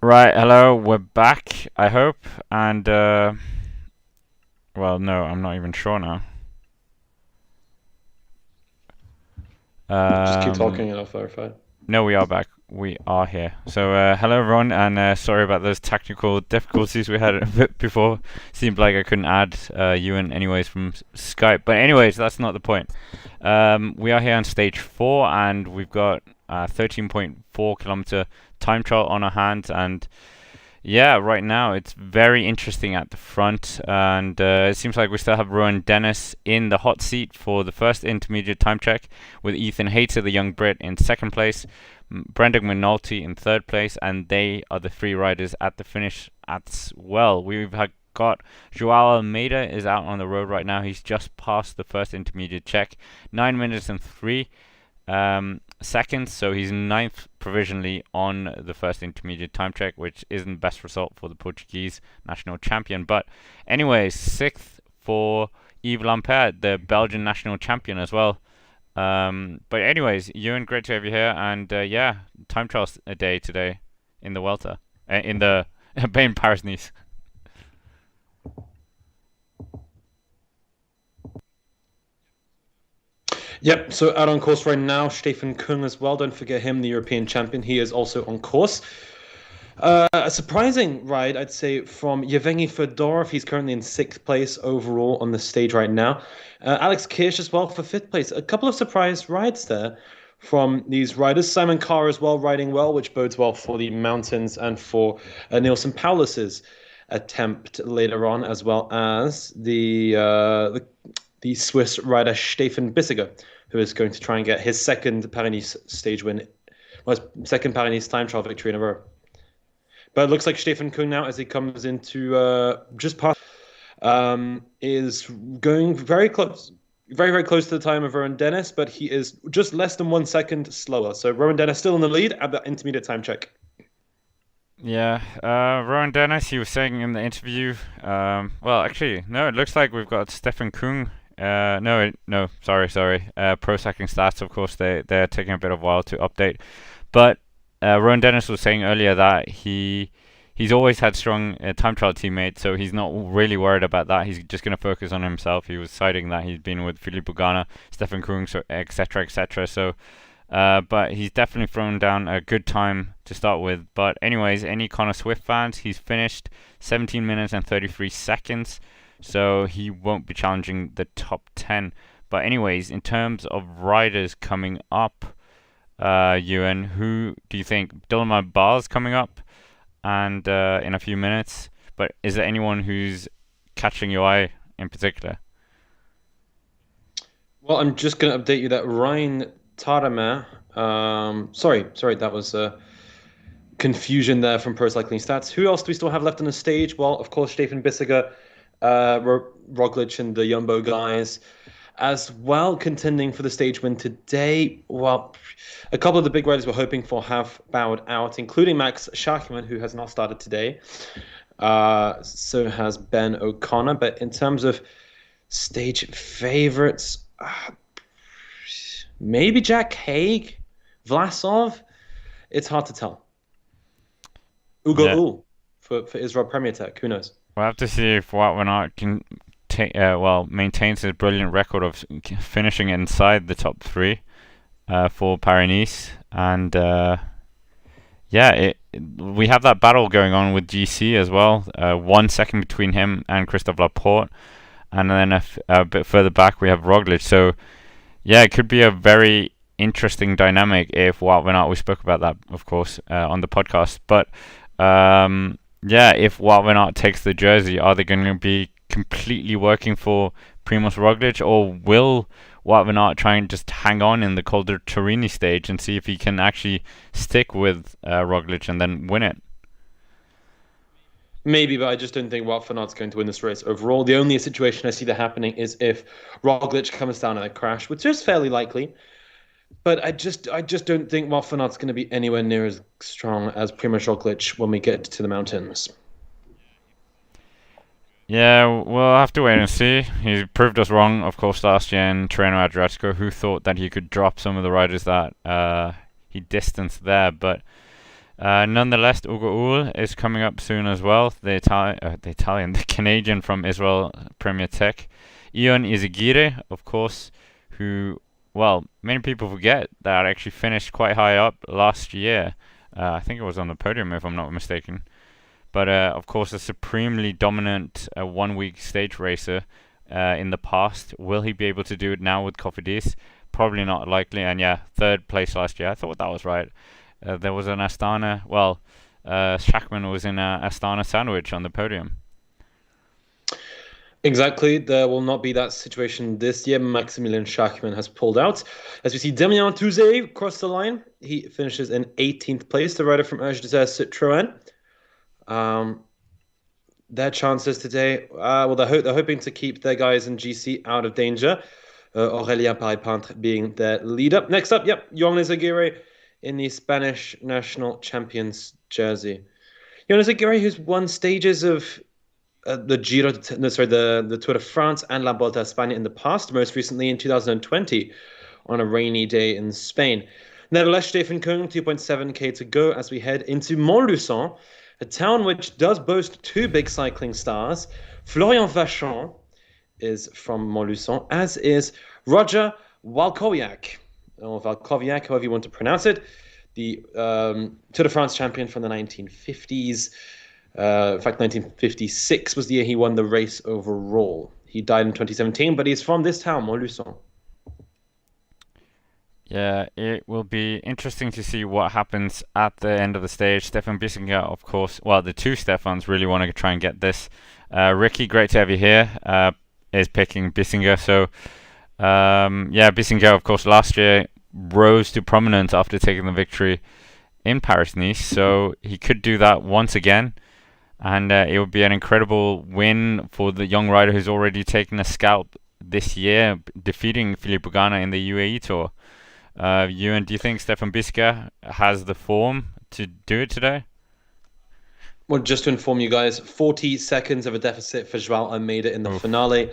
Right, hello, we're back, I hope, and, well, no, I'm not even sure now. Just keep Um, talking and I'll verify. no, we are back. We are here. So, hello everyone, and sorry about those technical difficulties we had a bit before. Seemed like I couldn't add you in anyways from Skype, but anyways, that's not the point. We are here on stage 4, and we've got 13.4 kilometer time trial on our hands, and yeah, right now it's very interesting at the front, and it seems like we still have Rowan Dennis in the hot seat for the first intermediate time check, with Ethan Hayter, the young Brit, in second place, Brendan McNulty in third place, and they are the three riders at the finish as well. Got Joao Almeida is out on the road right now. He's just passed the first intermediate check, 9 minutes and 3 seconds, so he's ninth provisionally on the first intermediate time check, which isn't the best result for the Portuguese national champion. But anyways, sixth for Yves Lampaert, the Belgian national champion as well. But anyways, Ewan, great to have you here, and yeah, time trials a day today in the Welter, in the in Paris-Nice. Yep, so out on course right now, Stefan Kung as well. Don't forget him, the European champion. He is also on course. A surprising ride, I'd say, from Yevgeny Fedorov. He's currently in sixth place overall on the stage right now. Alex Kirsch as well for fifth place. A couple of surprise rides there from these riders. Simon Carr as well, riding well, which bodes well for the mountains and for Nielsen Paulus's attempt later on, as well as the Swiss rider Stefan Bissegger, who is going to try and get his second Paris stage win, well, his second Paris time trial victory in a row. But it looks like Stefan Kung now, as he comes into just past, is going very close, very, very close to the time of Rowan Dennis, but he is just less than 1 second slower. So Rowan Dennis still in the lead at the intermediate time check. Yeah, Rowan Dennis, he was saying in the interview, well, actually, no, it looks like we've got Stefan Kung. No, sorry. Pro Cycling Stats, of course, they're taking a bit of a while to update. But Rowan Dennis was saying earlier that he's always had strong time trial teammates, so he's not really worried about that. He's just going to focus on himself. He was citing that he's been with Philippe Bogana, Stefan Kung, etc., etc. So, but he's definitely thrown down a good time to start with. But anyways, any Connor Swift fans, he's finished 17 minutes and 33 seconds, so he won't be challenging the top 10. But anyways, in terms of riders coming up, Ewan, who do you think? Dylan Barr's coming up, and in a few minutes. But is there anyone who's catching your eye in particular? Well, I'm just going to update you that Ryan Tarama, sorry, that was confusion there from Pro Cycling Stats. Who else do we still have left on the stage? Well, of course, Stefan Bissegger, Roglic, and the Jumbo guys, as well, contending for the stage win today. Well, a couple of the big riders we're hoping for have bowed out, including Max Schachmann, who has not started today. So has Ben O'Connor. But in terms of stage favorites, maybe Jack Haig, Vlasov. It's hard to tell. Ugo Yeah, Ull for Israel Premier Tech. Who knows? we'll have to see if Wout van Aert can maintains his brilliant record of finishing inside the top three for Paris-Nice, and yeah, we have that battle going on with GC as well. 1 second between him and Christophe Laporte, and then a bit further back we have Roglic. So yeah, it could be a very interesting dynamic if Wout van Aert. We spoke about that, of course, on the podcast. But yeah, if Wout van Aert takes the jersey, are they going to be completely working for Primoz Roglic, or will Wout van Aert try and just hang on in the Calder Turini stage and see if he can actually stick with Roglic and then win it? Maybe, but I just don't think Wout van Aert's going to win this race overall. The only situation I see that happening is if Roglic comes down in a crash, which is fairly likely. But I just don't think Wout van Aert's going to be anywhere near as strong as Primoz Roglic when we get to the mountains. Yeah, we'll have to wait and see. He proved us wrong, of course, last year in Tirreno Adriatico. Who thought that he could drop some of the riders that he distanced there? But Nonetheless, Ugo Ull is coming up soon as well. The Canadian from Israel Premier Tech. Ion Izagirre, of course, who, well, many people forget that actually finished quite high up last year. I think it was on the podium, if I'm not mistaken. But of course, a supremely dominant 1 week stage racer in the past. Will he be able to do it now with Cofidis? Probably not likely. And yeah, third place last year. I thought that was right. There was an Astana. Well, Schachmann was in a Astana sandwich on the podium. Exactly. There will not be that situation this year. Maximilian Schachmann has pulled out. As we see Damien Touzé cross the line, he finishes in 18th place, the rider from AG2R Citroën. Their chances today, well, they're hoping to keep their guys in GC out of danger. Aurélien Paré-Peintre being their leader. Next up, Ion Izagirre in the Spanish national champions jersey. Ion Izagirre, who's won stages of the Tour de France and La Volta a España in the past, most recently in 2020 on a rainy day in Spain. Nevertheless, Stefan Kung, 2.7k to go as we head into Montluçon, a town which does boast two big cycling stars. Florian Vachon is from Montluçon, as is Roger Walkowiak, or Walkowiak, however you want to pronounce it, the Tour de France champion from the 1950s. In fact, 1956 was the year he won the race overall. He died in 2017, but he's from this town, Montluçon. Yeah, it will be interesting to see what happens at the end of the stage. Stefan Bissegger, of course, well, the two Stefans really want to try and get this. Ricky, great to have you here, is picking Bissegger. So, Bissegger, of course, last year rose to prominence after taking the victory in Paris-Niza. So he could do that once again. And it would be an incredible win for the young rider who's already taken a scalp this year, defeating Philippe Pagana in the UAE Tour. Ewan, do you think Stefan Bissegger has the form to do it today? Well, just to inform you guys, 40 seconds of a deficit for Joao Almeida in the finale.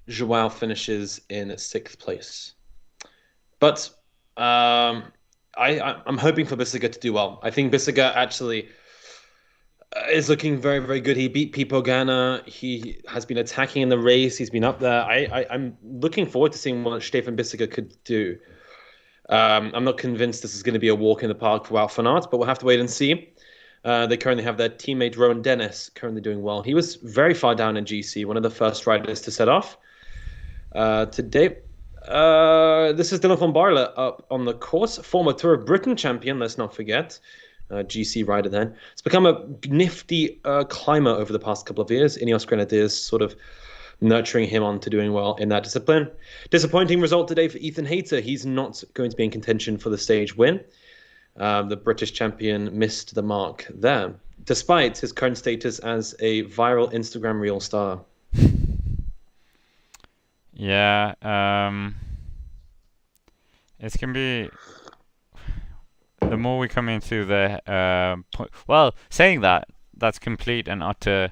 Joao finishes in 6th place. But I'm hoping for Bissegger to do well. I think Bissegger actually is looking very, very good. He beat Pipo Ganna. He has been attacking in the race. He's been up there. I'm looking forward to seeing what Stefan Bissegger could do. I'm not convinced this is going to be a walk in the park for Wout van Aert, but we'll have to wait and see. They currently have their teammate Rowan Dennis currently doing well. He was very far down in GC, one of the first riders to set off today. This is Dylan van Baarle up on the course, former Tour of Britain champion, let's not forget. GC rider then. It's become a nifty climber over the past couple of years. Ineos Grenadiers sort of nurturing him on to doing well in that discipline. Disappointing result today for Ethan Hayter. He's not going to be in contention for the stage win. The British champion missed the mark there, despite his current status as a viral Instagram reel star. Yeah, it's going to be... The more we come into the... well, saying that, that's complete and utter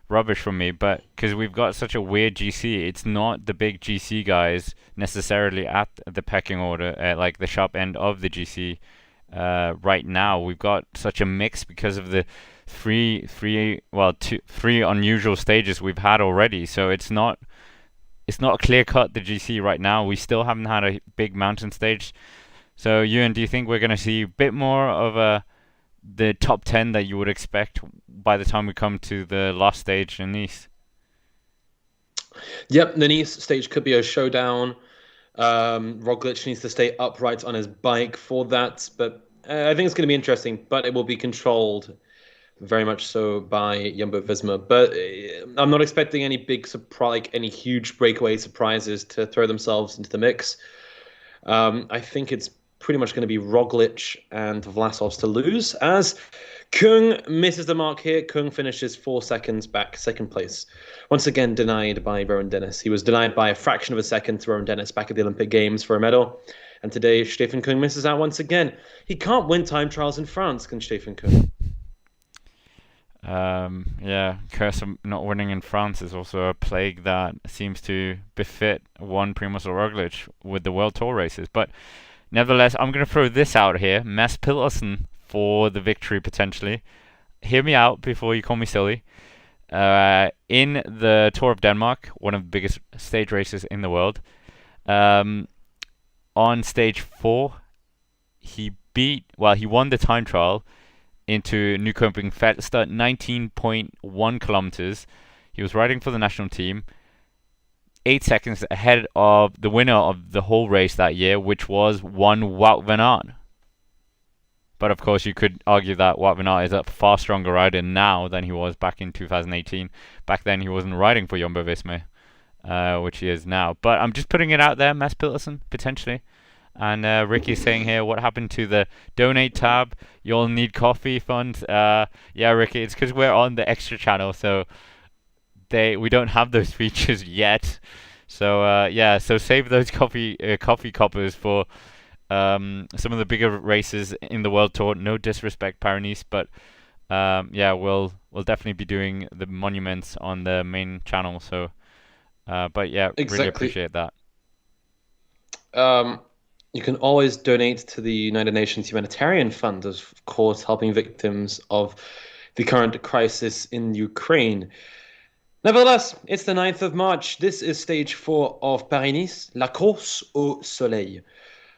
rubbish from me, but because we've got such a weird GC, it's not the big GC guys necessarily at the pecking order, like the sharp end of the GC right now. We've got such a mix because of the three unusual stages we've had already, so it's not clear cut the GC right now. We still haven't had a big mountain stage. So Ewan, do you think we're going to see a bit more of the top 10 that you would expect by the time we come to the last stage in Nice? Yep, the Nice stage could be a showdown. Roglic needs to stay upright on his bike for that, but I think it's going to be interesting, but it will be controlled very much so by Jumbo-Visma. But I'm not expecting any big surprise, any huge breakaway surprises to throw themselves into the mix. I think it's pretty much going to be Roglic and Vlasov's to lose, as Kung misses the mark here. Kung finishes 4 seconds back, 2nd place. Once again denied by Rowan Dennis. He was denied by a fraction of a second to Rowan Dennis back at the Olympic Games for a medal. And today, Stefan Kung misses out once again. He can't win time trials in France, can Stefan Kung? Yeah, curse of not winning in France is also a plague that seems to befit one Primoz Roglic with the World Tour races. But nevertheless, I'm going to throw this out here. Mads Pedersen for the victory potentially. Hear me out before you call me silly. In the Tour of Denmark, one of the biggest stage races in the world, on stage 4, he won the time trial into Nykøbing Falster, 19.1 kilometers. He was riding for the national team, 8 seconds ahead of the winner of the whole race that year, which was one Wout van Aert. But of course, you could argue that Wout van Aert is a far stronger rider now than he was back in 2018. Back then, he wasn't riding for Jumbo-Visma, which he is now. But I'm just putting it out there, Mads Pedersen, potentially. And Ricky's saying here, what happened to the donate tab? You'll need coffee fund. Yeah, Ricky, it's because we're on the extra channel, so we don't have those features yet. So yeah, so save those coffee coppers for some of the bigger races in the World Tour. No disrespect, Paris-Niza, but yeah, we'll definitely be doing the monuments on the main channel. So, but yeah, really appreciate that. You can always donate to the United Nations Humanitarian Fund, of course, helping victims of the current crisis in Ukraine. Nevertheless, it's the 9th of March. This is stage 4 of Paris-Niza, La Course au Soleil.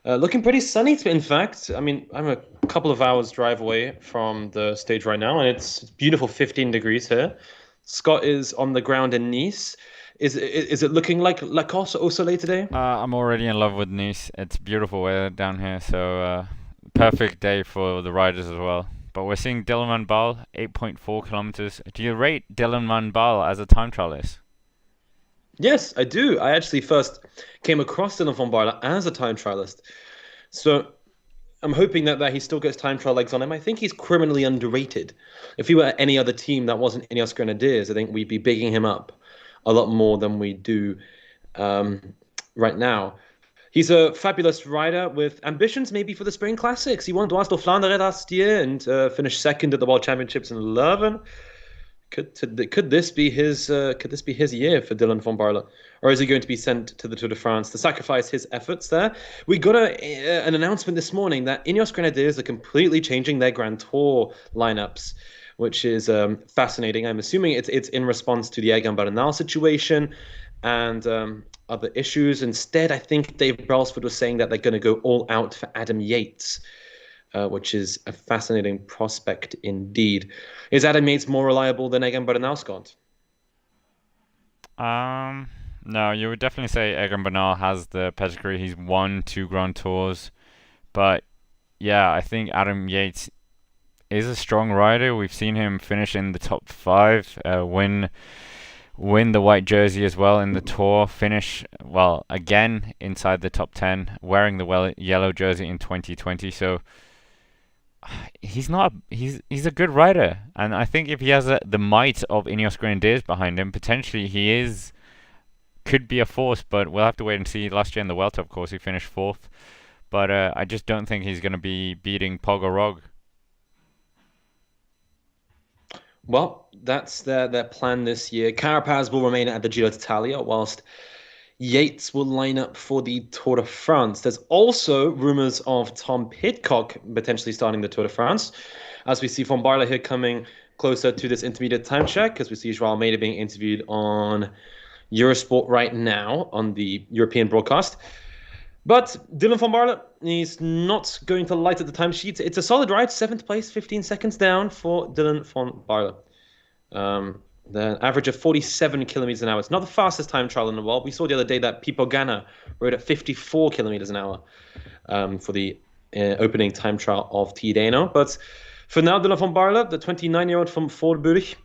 Looking pretty sunny, in fact. I mean, I'm a couple of hours drive away from the stage right now, and it's beautiful 15 degrees here. Scott is on the ground in Nice. Is it looking like La Course au Soleil today? I'm already in love with Nice. It's beautiful weather down here, so perfect day for the riders as well. But we're seeing Dylan van Baarle, 8.4 kilometers. Do you rate Dylan van Baarle as a time trialist? Yes, I do. I actually first came across Dylan van Baarle as a time trialist. So I'm hoping that he still gets time trial legs on him. I think he's criminally underrated. If he were at any other team that wasn't Ineos Grenadiers, I think we'd be bigging him up a lot more than we do right now. He's a fabulous rider with ambitions maybe for the Spring Classics. He won Dwars door Vlaanderen last year and finished second at the World Championships in Leuven. Could this be his year for Dylan van Baarle, or is he going to be sent to the Tour de France to sacrifice his efforts there? We got an announcement this morning that Ineos Grenadiers are completely changing their Grand Tour lineups, which is fascinating. I'm assuming it's in response to the Egan Bernal situation and other issues. Instead, I think Dave Brailsford was saying that they're going to go all out for Adam Yates, which is a fascinating prospect indeed. Is Adam Yates more reliable than Egan Bernal, Scott? No, you would definitely say Egan Bernal has the pedigree. He's won 2 Grand Tours. But yeah, I think Adam Yates is a strong rider. We've seen him finish in the top 5, win the white jersey as well in the Tour, finish, well, again inside the top 10, wearing the yellow jersey in 2020. So he's a good rider, and I think if he has the might of Ineos Grenadiers behind him, potentially could be a force. But we'll have to wait and see. Last year in the Vuelta, of course, he finished 4th, but I just don't think he's going to be beating Pog or Rog. Well, that's their plan this year. Carapaz will remain at the Giro d'Italia, whilst Yates will line up for the Tour de France. There's also rumours of Tom Pidcock potentially starting the Tour de France, as we see Van Baarle here coming closer to this intermediate time check, as we see Joao Almeida being interviewed on Eurosport right now on the European broadcast. But Dylan van Baarle, he's not going to light at the timesheet. It's a solid ride, 7th place, 15 seconds down for Dylan van Baarle. The average of 47 kilometers an hour. It's not the fastest time trial in the world. We saw the other day that Pipo Ganna rode at 54 kilometers an hour for the opening time trial of Tirreno. But for now, Dylan van Baarle, the 29-year-old from Voorburg,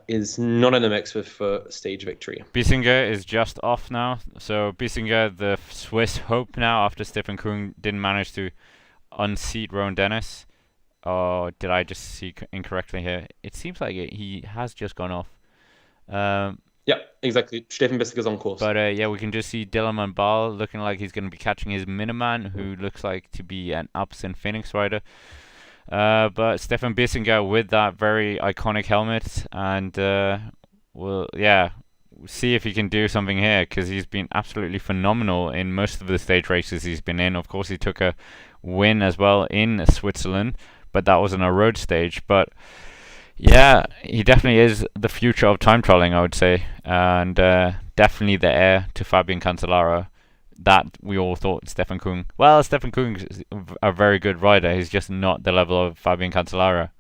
is not in the mix for stage victory. Bissegger is just off now. So Bissegger, the Swiss hope now, after Stefan Kuhn didn't manage to unseat Rowan Dennis. Or did I just see incorrectly here? It seems like he has just gone off. Yeah, exactly. Stefan Bissegger's on course. But yeah, we can just see Dylan van Baarle looking like he's going to be catching his Miniman, who looks like to be an Alps and Phoenix rider. But Stefan Bissegger with that very iconic helmet, and we'll see if he can do something here, because he's been absolutely phenomenal in most of the stage races he's been in. Of course, he took a win as well in Switzerland, but that was on a road stage. But yeah, he definitely is the future of time trialing, I would say, and definitely the heir to Fabian Cancellara that we all thought Stefan Kung. Well, Stefan Kung is a very good rider. He's just not the level of Fabian Cancellara.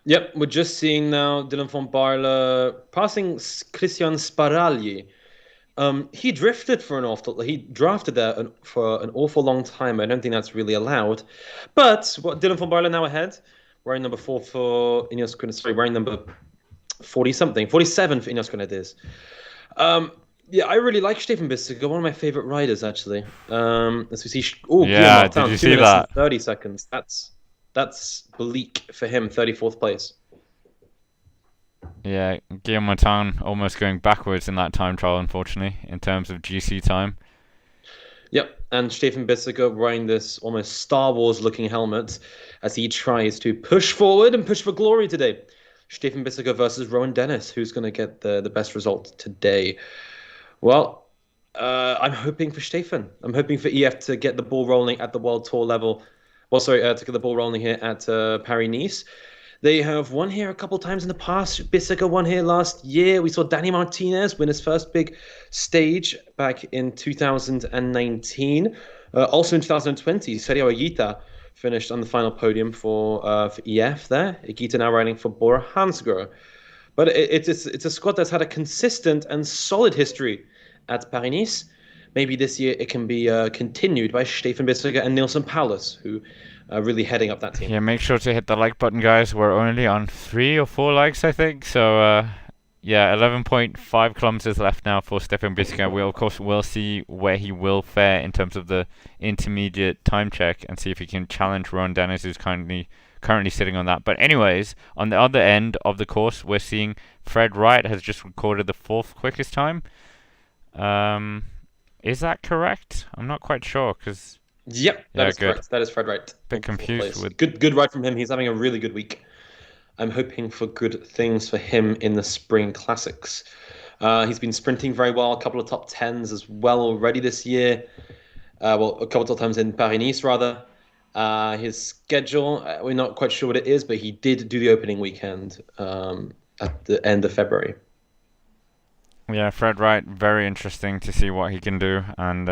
Yep, we're just seeing now Dylan van Baarle passing Christian Sparagli. He drifted for an awful. He drafted there for an awful long time. I don't think that's really allowed. But what Dylan van Baarle now ahead, wearing number 4 for Ineos Grenadiers. Sorry, wearing number 40-something, 47 for Ineos Grenadiers. Yeah, I really like Stefan Bissegger, one of my favorite riders actually. As we see, yeah, did you see that? 30 seconds. That's bleak for him. 34th place. Yeah, Guillaume Martin almost going backwards in that time trial, unfortunately, in terms of GC time. Yep, and Stefan Bissegger wearing this almost Star Wars-looking helmet as he tries to push forward and push for glory today. Stefan Bissegger versus Rowan Dennis. Who's going to get the best result today? Well, I'm hoping for Stefan. I'm hoping for EF to get the ball rolling at the World Tour level. Well, sorry, to get the ball rolling here at Paris-Niza. They have won here a couple times in the past. Bissegger won here last year. We saw Danny Martinez win his first big stage back in 2019. Also in 2020, Sergio Higuita finished on the final podium for EF there. Higuita now riding for Bora Hansgrohe. But it's a squad that's had a consistent and solid history at Paris-Niza. Maybe this year it can be continued by Stefan Bissegger and Nilsson Paulus, who are really heading up that team. Yeah, make sure to hit the like button, guys. We're only on 3 or 4 likes, I think. So, yeah, 11.5 kilometers left now for Stefan Bissegger. We, of course, will see where he will fare in terms of the intermediate time check and see if he can challenge Ron Dennis, who's currently sitting on that. But anyways, on the other end of the course, we're seeing Fred Wright has just recorded the 4th quickest time. Is that correct? I'm not quite sure because. Yep, that is correct. That is Fred Wright. Bit confused with good ride from him. He's having a really good week. I'm hoping for good things for him in the spring classics. He's been sprinting very well, a couple of top 10s as well already this year. Well, a couple of times in Paris-Niza rather. His schedule, we're not quite sure what it is, but he did do the opening weekend at the end of February. Yeah, Fred Wright, very interesting to see what he can do. And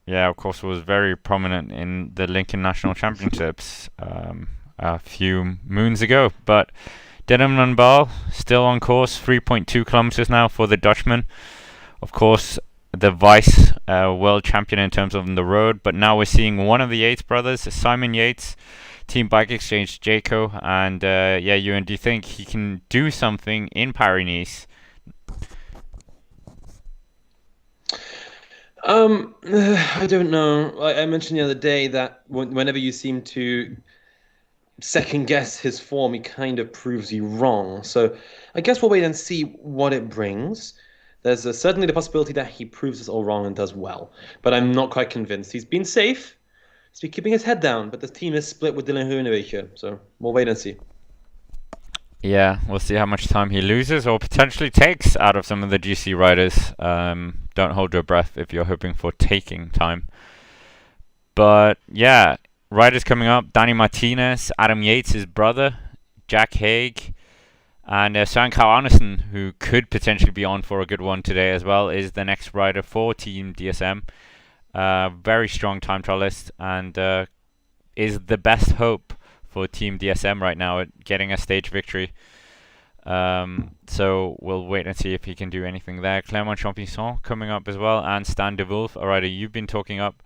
yeah, of course, was very prominent in the Lincoln National Championships a few moons ago. But Dylan van Baarle still on course, 3.2 kilometers now for the Dutchman. Of course, the vice world champion in terms of the road. But now we're seeing one of the Yates brothers, Simon Yates, Team Bike Exchange Jayco. And yeah, Ewan, do you think he can do something in Paris-Niza? I don't know. I mentioned the other day that whenever you seem to second guess his form, he kind of proves you wrong. So I guess we'll wait and see what it brings. There's certainly the possibility that he proves us all wrong and does well. But I'm not quite convinced. He's been safe. He's been keeping his head down. But the team is split with Dylan Groenewegen. So we'll wait and see. Yeah, we'll see how much time he loses or potentially takes out of some of the GC riders. Don't hold your breath if you're hoping for taking time. But yeah, riders coming up. Danny Martinez, Adam Yates, his brother, Jack Haig, and Søren Kragh Andersen, who could potentially be on for a good one today as well, is the next rider for Team DSM. Very strong time trialist and is the best hope for Team DSM right now at getting a stage victory. So we'll wait and see if he can do anything there. Clermont Champusson coming up as well, and Stan de Wolf, a rider you've been talking up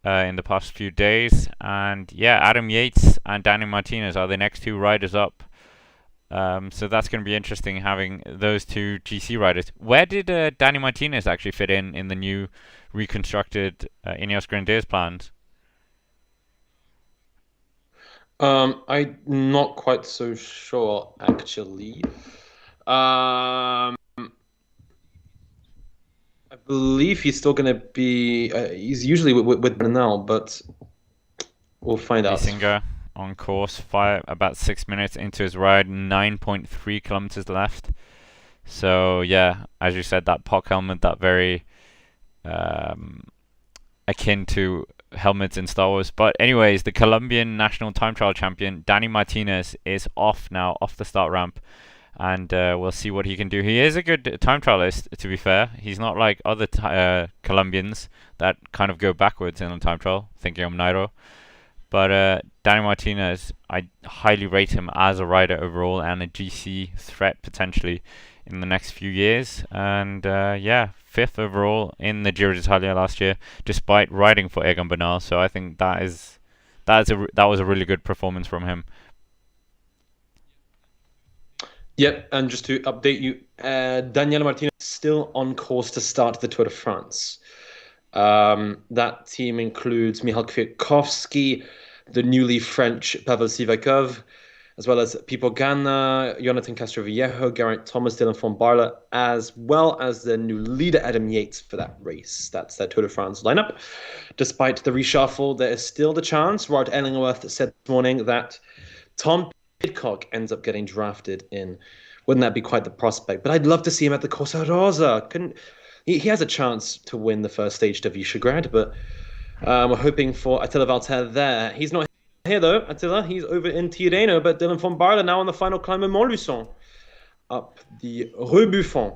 in the past few days. And yeah, Adam Yates and Danny Martinez are the next 2 riders up. So that's going to be interesting having those 2 GC riders. Where did Danny Martinez actually fit in the new reconstructed Ineos Grenadiers plans? I'm not quite so sure, actually. I believe he's still going to be... he's usually with Bernal, but we'll find out. Bissegger on course, about 6 minutes into his ride, 9.3 kilometers left. So, yeah, as you said, that POC helmet, that very akin to helmets in Star Wars. But anyways, the Colombian national time trial champion Dani Martinez is off now, off the start ramp, and we'll see what he can do. He is a good time trialist, to be fair. He's not like other Colombians that kind of go backwards in the time trial, thinking of Nairo. But Dani Martinez, I highly rate him as a rider overall and a GC threat potentially in the next few years. And yeah, 5th overall in the Giro d'Italia last year, despite riding for Egan Bernal. So I think that was a really good performance from him. Yep, and just to update you, Daniele Martinez is still on course to start the Tour de France. That team includes Michal Kwiatkowski, the newly French Pavel Sivakov, as well as Pipo Ganna, Jonathan Castroviejo, Geraint Thomas, Dylan von Barle, as well as the new leader Adam Yates for that race. That's their Tour de France lineup. Despite the reshuffle, there is still the chance. Rod Ellingworth said this morning that Tom Pidcock ends up getting drafted in. Wouldn't that be quite the prospect? But I'd love to see him at the Corsa Rosa. He has a chance to win the first stage to Visegrad, but we're hoping for Attila Valter there. He's not here though, Attila. He's over in Tirreno, but Dylan von Barle now on the final climb of Montluçon, up the Rebuffon.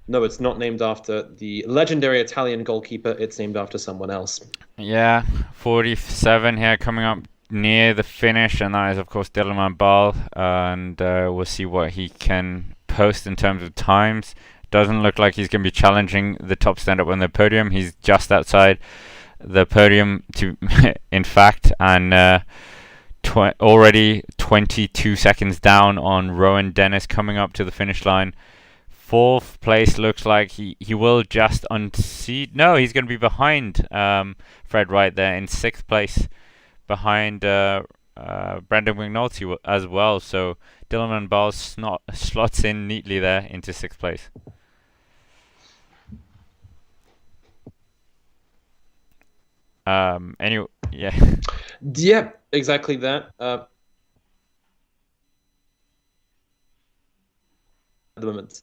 No, it's not named after the legendary Italian goalkeeper. It's named after someone else. Yeah, 47 here coming up near the finish, and that is of course Dylan van Baarle, and we'll see what he can post in terms of times. Doesn't look like he's going to be challenging the top stand-up on the podium. He's just outside the podium, in fact, and already 22 seconds down on Rowan Dennis coming up to the finish line. 4th place looks like he will just unseat. No, he's going to be behind Fred Wright there in 6th place, behind Brendan McNulty as well. So Dylan van Baarle slots in neatly there into 6th place. Anyway, yeah. Yeah, exactly that. At the moment.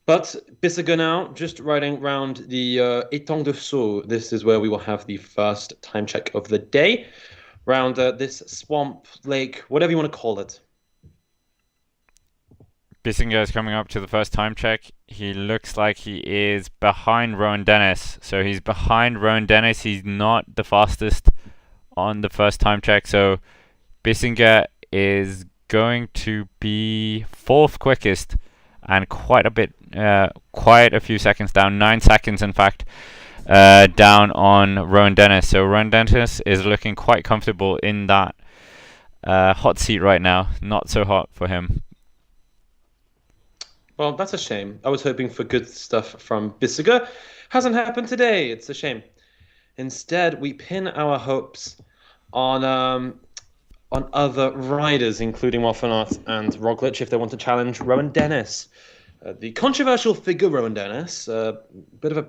But Bissegger now, just riding round the Étang de Sceaux. This is where we will have the first time check of the day. Round this swamp, lake, whatever you want to call it. Bissegger is coming up to the first time check. He looks like he is behind Rowan Dennis. So he's behind Rowan Dennis. He's not the fastest on the first time check. So Bissegger is going to be 4th quickest and quite a few seconds down. 9 seconds, in fact, down on Rowan Dennis. So Rowan Dennis is looking quite comfortable in that hot seat right now. Not so hot for him. Well, that's a shame. I was hoping for good stuff from Bissegger. Hasn't happened today. It's a shame. Instead, we pin our hopes on other riders, including Wout van Aert and Roglic, if they want to challenge Rowan Dennis. The controversial figure, Rowan Dennis, bit of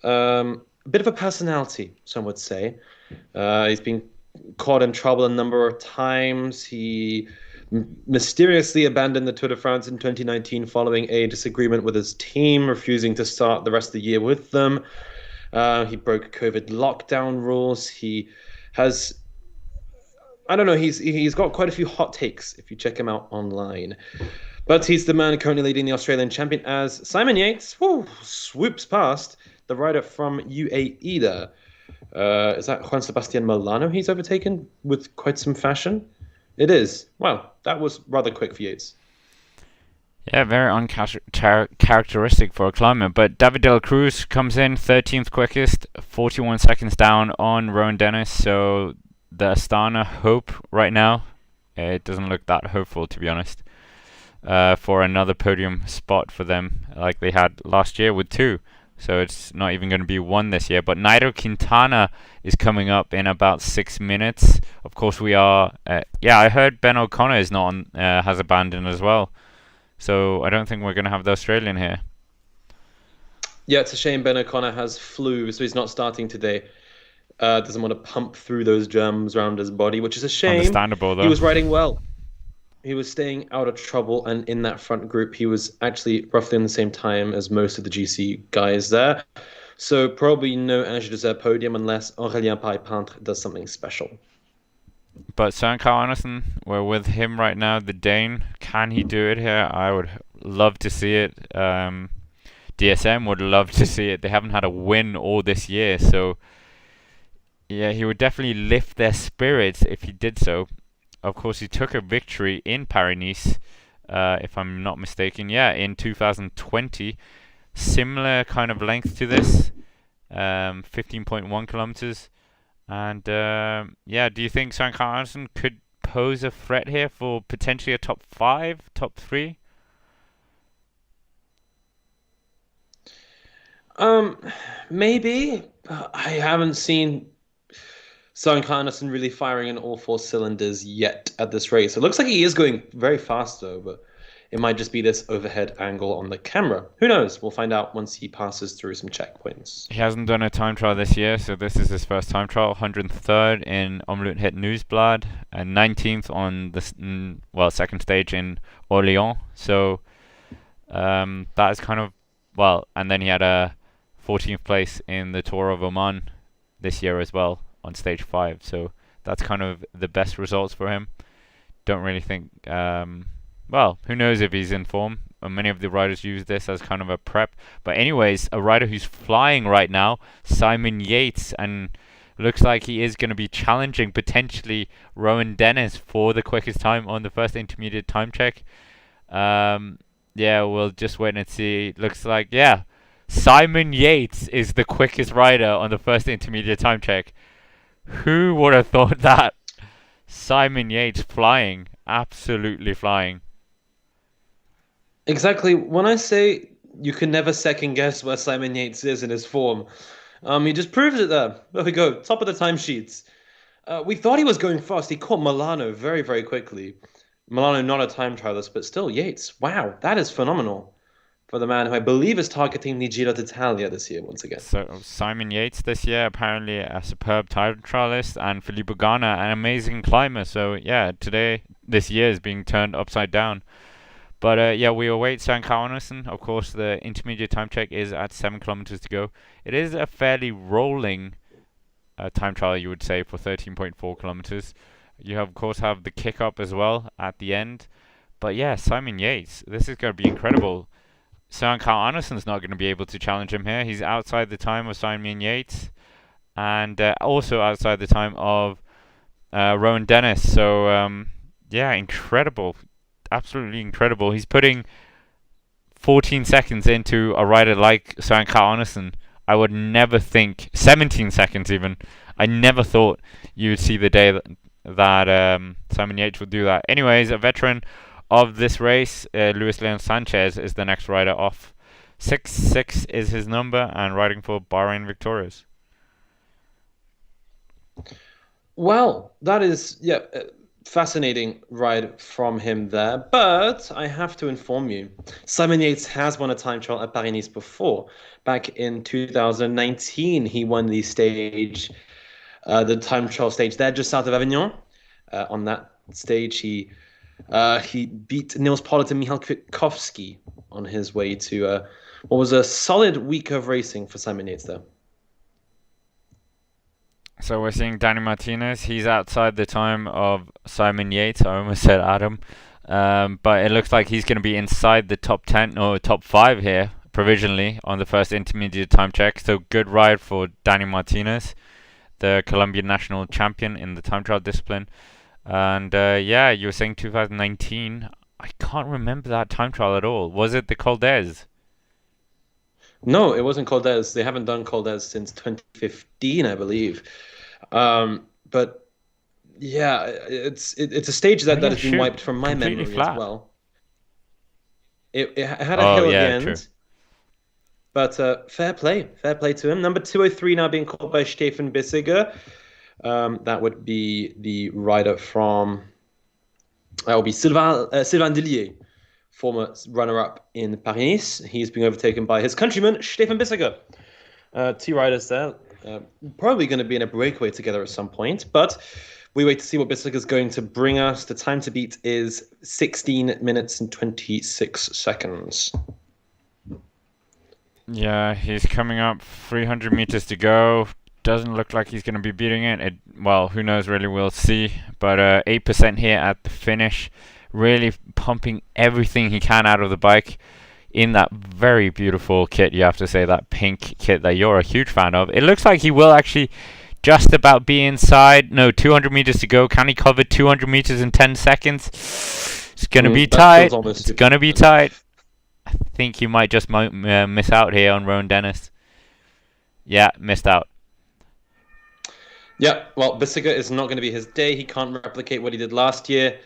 a personality, some would say. He's been caught in trouble a number of times. He mysteriously abandoned the Tour de France in 2019 following a disagreement with his team, refusing to start the rest of the year with them. He broke COVID lockdown rules. He has, I don't know, he's got quite a few hot takes if you check him out online. But he's the man currently leading the Australian champion as Simon Yates swoops past the rider from UAE there. Is that Juan Sebastian Molano he's overtaken with quite some fashion? It is. Wow, that was rather quick for Yates. Yeah, very uncharacteristic for a climber. But David de la Cruz comes in 13th quickest, 41 seconds down on Rowan Dennis. So the Astana hope right now, it doesn't look that hopeful, to be honest, for another podium spot for them like they had last year with 2. So it's not even going to be 1 this year. But Nairo Quintana is coming up in about 6 minutes. Of course, we are... I heard Ben O'Connor is not on, has abandoned as well. So I don't think we're going to have the Australian here. Yeah, it's a shame Ben O'Connor has flu, so he's not starting today. Doesn't want to pump through those germs around his body, which is a shame. Understandable, though. He was riding well. He was staying out of trouble, and in that front group, he was actually roughly on the same time as most of the GC guys there. So probably no Ange Dessert podium unless Aurélien Paris-Peintre does something special. But Søren Kragh Andersen, we're with him right now, the Dane. Can he do it here? I would love to see it. DSM would love to see it. They haven't had a win all this year, so yeah, he would definitely lift their spirits if he did so. Of course, he took a victory in Paris-Niza, if I'm not mistaken. Yeah, in 2020. Similar kind of length to this, 15.1 kilometers. And yeah, do you think Søren Kragh Andersen could pose a threat here for potentially a top 5, top 3? Maybe. I haven't seen Søren Kragh Andersen really firing in all 4 cylinders yet at this race. It looks like he is going very fast though, but it might just be this overhead angle on the camera. Who knows? We'll find out once he passes through some checkpoints. He hasn't done a time trial this year, so this is his first time trial. 103rd in Omloop Het Nieuwsblad and 19th on the second stage in Orléans. So that is kind of, and then he had a 14th place in the Tour of Oman this year as well on stage 5. So that's kind of the best results for him. Don't really think. Who knows if he's in form? Many of the riders use this as kind of a prep. But anyways, a rider who's flying right now, Simon Yates, and looks like he is going to be challenging potentially Rowan Dennis for the quickest time on the first intermediate time check. Yeah, we'll just wait and see. Looks like, yeah, Simon Yates is the quickest rider on the first intermediate time check. Who would have thought that? Simon Yates flying, absolutely flying. Exactly. When I say you can never second guess where Simon Yates is in his form, he just proves it there. There we go, top of the timesheets. We thought he was going fast. He caught Milano very, very quickly. Milano not a time trialist, but still Yates. Wow, that is phenomenal for the man who I believe is targeting the Giro d'Italia this year once again. So Simon Yates this year, apparently a superb time trialist, and Filippo Ganna, an amazing climber. So yeah, this year is being turned upside down. But yeah, we await Søren Kragh Andersen. Of course, the intermediate time check is at 7 kilometers to go. It is a fairly rolling time trial, you would say, for 13.4 kilometers. You of course have the kick up as well at the end. But yeah, Simon Yates, this is going to be incredible. Søren Kragh Andersen's not going to be able to challenge him here. He's outside the time of Simon Yates, and also outside the time of Rowan Dennis. So yeah, incredible. Absolutely incredible. He's putting 14 seconds into a rider like Søren Kragh Andersen. I would never think 17 seconds even. I never thought you would see the day that Simon Yates would do that. Anyways, a veteran of this race, Luis Leon Sanchez, is the next rider off. 6-6 is his number, and riding for Bahrain Victorious. Well, that is fascinating ride from him there, but I have to inform you, Simon Yates has won a time trial at Paris-Niza before. Back in 2019, he won the time trial stage there just south of Avignon. On that stage, he beat Neapolitan Michal Kwiatkowski on his way to what was a solid week of racing for Simon Yates there. So we're seeing Danny Martinez. He's outside the time of Simon Yates. I almost said Adam. But it looks like he's going to be inside the top 10 or top 5 here, provisionally, on the first intermediate time check. So good ride for Danny Martinez, the Colombian national champion in the time trial discipline. And yeah, you were saying 2019. I can't remember that time trial at all. Was it the Col d'Ez? No, it wasn't Col d'Ez. They haven't done Col d'Ez since 2015, I believe. But yeah, it's a stage that has been wiped from my memory flat as well. It had a hill at the end. True. But fair play to him. Number 203 now being called by Stefan Bissegger. That would be the rider from. That would be Sylvain Dillier, former runner-up in Paris. He's being overtaken by his countryman Stefan Bissegger. 2 riders there. Probably going to be in a breakaway together at some point, but we wait to see what Bissegger is going to bring us. The time to beat is 16 minutes and 26 seconds. Yeah, he's coming up. 300 meters to go. Doesn't look like he's going to be beating it. Well, who knows, really, we'll see. But 8% here at the finish. Really pumping everything he can out of the bike in that very beautiful kit, you have to say, that pink kit that you're a huge fan of. It looks like he will actually just about be inside. No, 200 meters to go. Can he cover 200 meters in 10 seconds? It's going to be tight. It's going to be tight. I think he might just miss out here on Rowan Dennis. Yeah, missed out. Yeah, well, Bissegger is not going to be his day. He can't replicate what he did last year,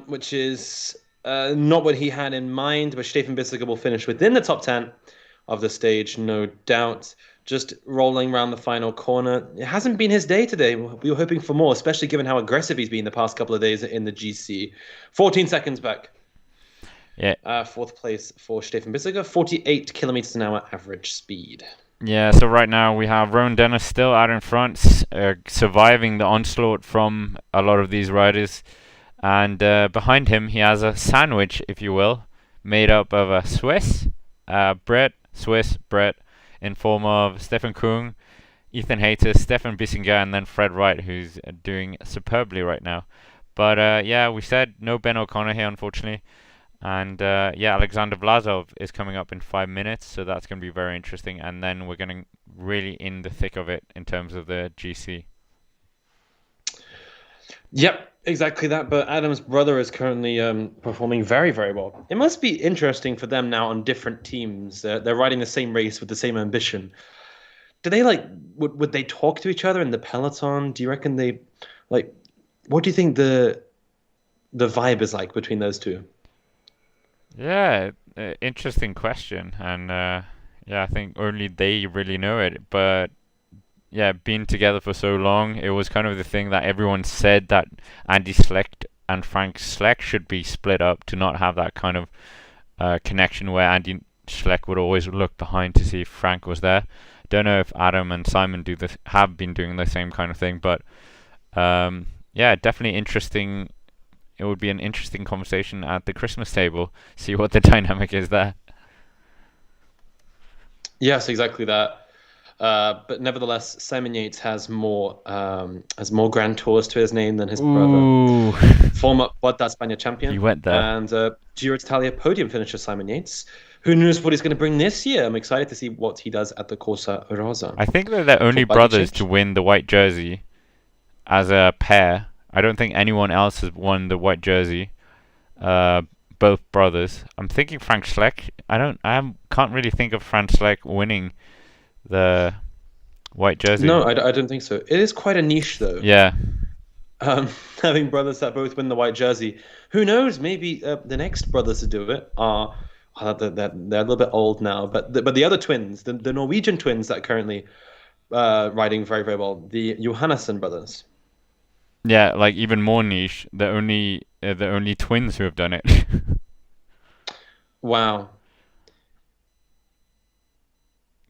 which is not what he had in mind. But Stefan Bissegger will finish within the top 10 of the stage, no doubt. Just rolling around the final corner. It hasn't been his day today. We were hoping for more, especially given how aggressive he's been the past couple of days in the GC. 14 seconds back. Yeah. Fourth place for Stefan Bissegger, 48 kilometers an hour average speed. Yeah, so right now we have Rowan Dennis still out in front, surviving the onslaught from a lot of these riders. And behind him, he has a sandwich, if you will, made up of a Swiss Brett, in form of Stefan Kung, Ethan Hayter, Stefan Bissegger, and then Fred Wright, who's doing superbly right now. But yeah, we said no Ben O'Connor here, unfortunately. And yeah, Alexander Vlasov is coming up in 5 minutes, so that's going to be very interesting. And then we're going to really in the thick of it in terms of the GC. Yep, exactly that. But Adam's brother is currently performing very, very well. It must be interesting for them now on different teams. They're riding the same race with the same ambition. Do they would they talk to each other in the peloton? Do you reckon they what do you think the vibe is like between those two? Yeah, interesting question, and yeah, I think only they really know it. But yeah, being together for so long, it was kind of the thing that everyone said that Andy Schleck and Frank Schleck should be split up to not have that kind of connection where Andy Schleck would always look behind to see if Frank was there. Don't know if Adam and Simon have been doing the same kind of thing, but yeah, definitely interesting. It would be an interesting conversation at the Christmas table. See what the dynamic is there. Yes, exactly that. But nevertheless, Simon Yates has more Grand Tours to his name than his brother. Former Vuelta a España champion. He went there. And Giro d'Italia podium finisher Simon Yates. Who knows what he's going to bring this year? I'm excited to see what he does at the Corsa Rosa. I think they're the only brothers to win the white jersey as a pair. I don't think anyone else has won the white jersey. Both brothers. I'm thinking Frank Schleck. I can't really think of Frank Schleck winning the white jersey. No, I don't think so. It is quite a niche, though. Yeah. Having brothers that both win the white jersey. Who knows? Maybe the next brothers to do it are they're a little bit old now. But the other twins, the Norwegian twins that are currently riding very, very well, the Johannesson brothers. Yeah, like even more niche. The only twins who have done it. Wow.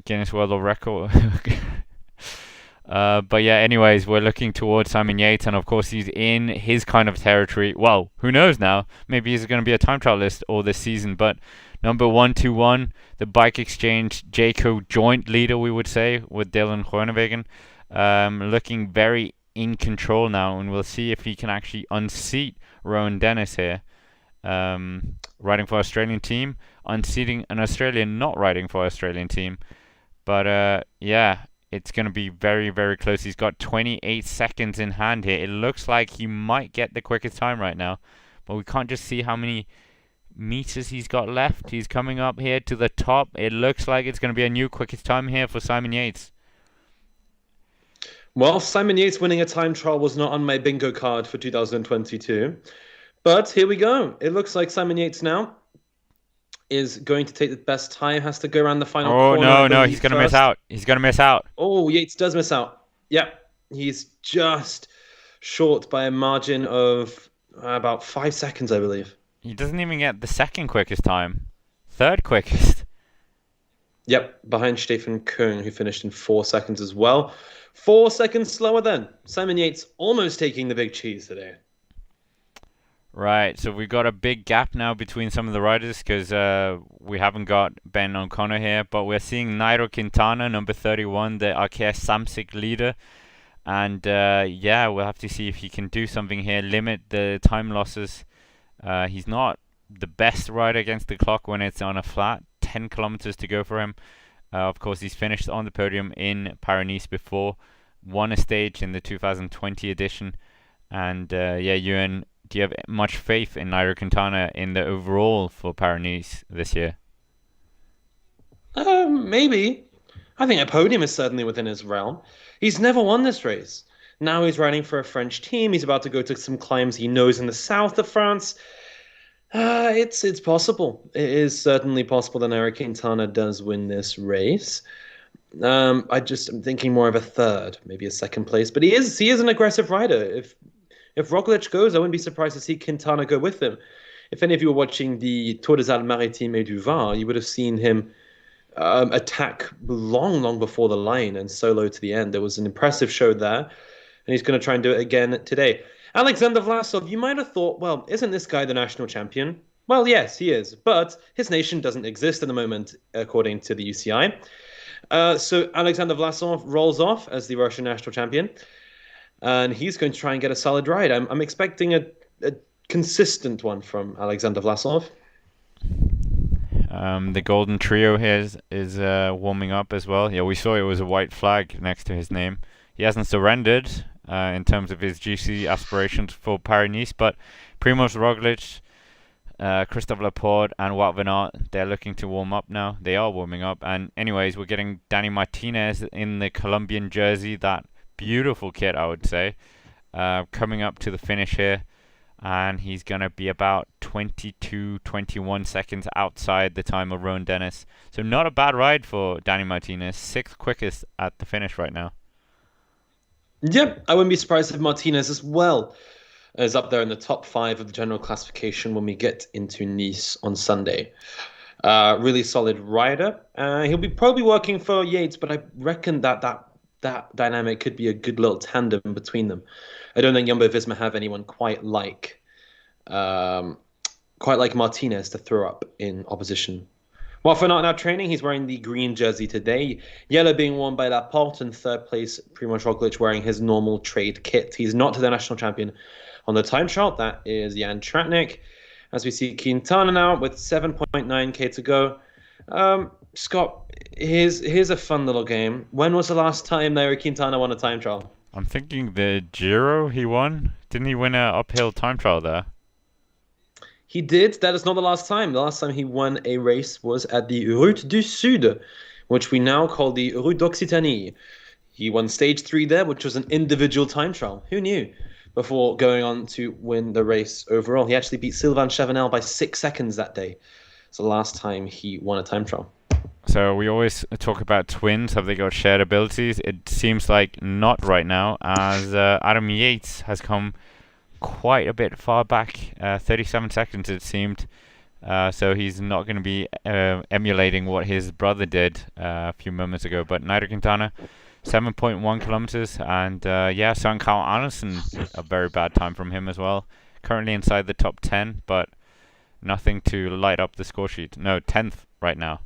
Guinness World Record. But yeah, anyways, we're looking towards Simon Yates, and of course he's in his kind of territory. Well, who knows now? Maybe he's going to be a time trial list all this season. But number 121, the Bike Exchange Jayco joint leader, we would say, with Dylan Groenewegen, looking very in control now, and we'll see if he can actually unseat Rowan Dennis here, riding for Australian team, unseating an Australian not riding for Australian team. But yeah, it's going to be very, very close. He's got 28 seconds in hand here. It looks like he might get the quickest time right now, but we can't just see how many meters he's got left. He's coming up here to the top. It looks like it's going to be a new quickest time here for Simon Yates. Well, Simon Yates winning a time trial was not on my bingo card for 2022. But here we go. It looks like Simon Yates now is going to take the best time, has to go around the final corner. Oh, no, he's going to miss out. He's going to miss out. Oh, Yates does miss out. Yep, he's just short by a margin of about 5 seconds, I believe. He doesn't even get the second quickest time. Third quickest. Yep, behind Stefan Kung, who finished in 4 seconds as well. 4 seconds slower then. Simon Yates almost taking the big cheese today. Right, so we've got a big gap now between some of the riders because we haven't got Ben O'Connor here, but we're seeing Nairo Quintana, number 31, the Arkea Samsic leader. And yeah, we'll have to see if he can do something here, limit the time losses. He's not the best rider against the clock when it's on a flat. 10 kilometers to go for him. Of course, he's finished on the podium in Paris-Niza before, won a stage in the 2020 edition. And yeah, Ewan, do you have much faith in Nairo Quintana in the overall for Paris-Niza this year? Maybe. I think a podium is certainly within his realm. He's never won this race. Now he's riding for a French team. He's about to go to some climbs he knows in the south of France. It's possible. It is certainly possible that Nairo Quintana does win this race. I'm thinking more of a third, maybe a second place. But he is an aggressive rider. If Roglic goes, I wouldn't be surprised to see Quintana go with him. If any of you were watching the Tour des Alpes-Maritimes et du Var, you would have seen him attack long before the line and solo to the end. There was an impressive show there, and he's going to try and do it again today. Alexander Vlasov, you might have thought, well, isn't this guy the national champion? Well, yes, he is, but his nation doesn't exist at the moment, according to the UCI. So Alexander Vlasov rolls off as the Russian national champion, and he's going to try and get a solid ride. I'm expecting a consistent one from Alexander Vlasov. The golden trio here is warming up as well. Yeah, we saw it was a white flag next to his name. He hasn't surrendered in terms of his GC aspirations for Paris-Niza, but Primoz Roglic, Christophe Laporte and Wout van Aert, they're looking to warm up now. They are warming up. And anyways, we're getting Dani Martinez in the Colombian jersey, that beautiful kit, I would say, coming up to the finish here. And he's going to be about 21 seconds outside the time of Rowan Dennis. So not a bad ride for Dani Martinez, 6th quickest at the finish right now. Yep, I wouldn't be surprised if Martinez as well is up there in the top 5 of the general classification when we get into Nice on Sunday. Really solid rider. He'll be probably working for Yates, but I reckon that dynamic could be a good little tandem between them. I don't think Jumbo-Visma have anyone quite like Martinez to throw up in opposition. While for not now training, he's wearing the green jersey today. Yellow being worn by Laporte, and third place Primoz Roglic wearing his normal trade kit. He's not the national champion on the time trial. That is Jan Tratnik. As we see Quintana now with 7.9k to go. Scott, here's a fun little game. When was the last time Nairo Quintana won a time trial? I'm thinking the Giro he won. Didn't he win an uphill time trial there? He did. That is not the last time. The last time he won a race was at the Route du Sud, which we now call the Route d'Occitanie. He won stage 3 there, which was an individual time trial. Who knew? Before going on to win the race overall. He actually beat Sylvain Chavanel by 6 seconds that day. It's the last time he won a time trial. So we always talk about twins. Have they got shared abilities? It seems like not right now, as Adam Yates has come quite a bit far back, 37 seconds it seemed. So he's not going to be emulating what his brother did a few moments ago. But Nairo Quintana, 7.1 kilometers, and yeah, Søren Kragh Andersen, a very bad time from him as well. Currently inside the top 10, but nothing to light up the score sheet. No, 10th right now.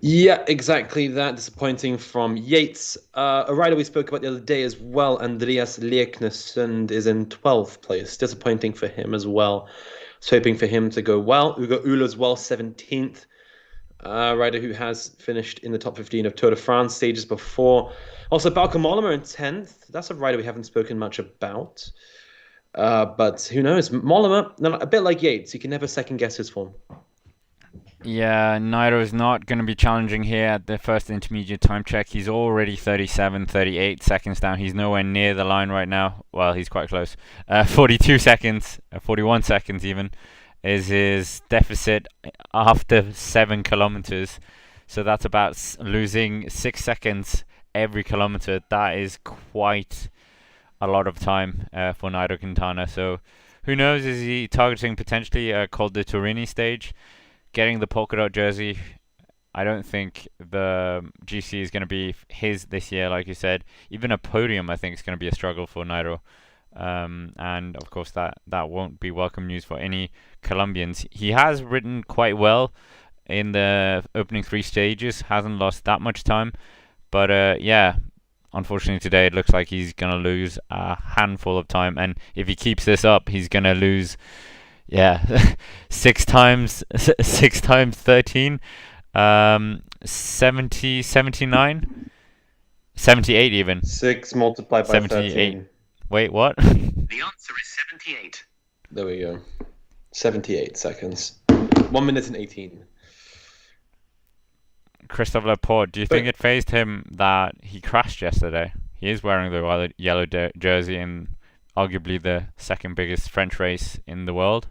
Yeah, exactly that. Disappointing from Yates. A rider we spoke about the other day as well, Andreas Leknesund, is in 12th place. Disappointing for him as well. I was hoping for him to go well. Ugo Ula as well, 17th. Rider who has finished in the top 15 of Tour de France stages before. Also, Bauke Mollema in 10th. That's a rider we haven't spoken much about. But who knows? Mollema, a bit like Yates, you can never second guess his form. Yeah, Nairo is not going to be challenging here at the first intermediate time check. He's already 37, 38 seconds down. He's nowhere near the line right now. Well, he's quite close. 42 seconds, 41 seconds even, is his deficit after 7 kilometers. So that's about losing 6 seconds every kilometer. That is quite a lot of time for Nairo Quintana. So who knows, is he targeting potentially a Col de Turini stage? Getting the polka dot jersey I don't think the GC is going to be his this year, like you said. Even a podium, I think, is going to be a struggle for Nairo. And of course, that won't be welcome news for any Colombians. He has ridden quite well in the opening 3 stages, hasn't lost that much time. But yeah, unfortunately today it looks like he's going to lose a handful of time. And if he keeps this up, he's going to lose, yeah, 6 times 13. 70, 79, 78 even. 6 multiplied by 78. 13. Wait, what? The answer is 78. There we go. 78 seconds. 1 minute and 18. Christophe Laporte, do you think it phased him that he crashed yesterday? He is wearing the yellow jersey in arguably the second biggest French race in the world.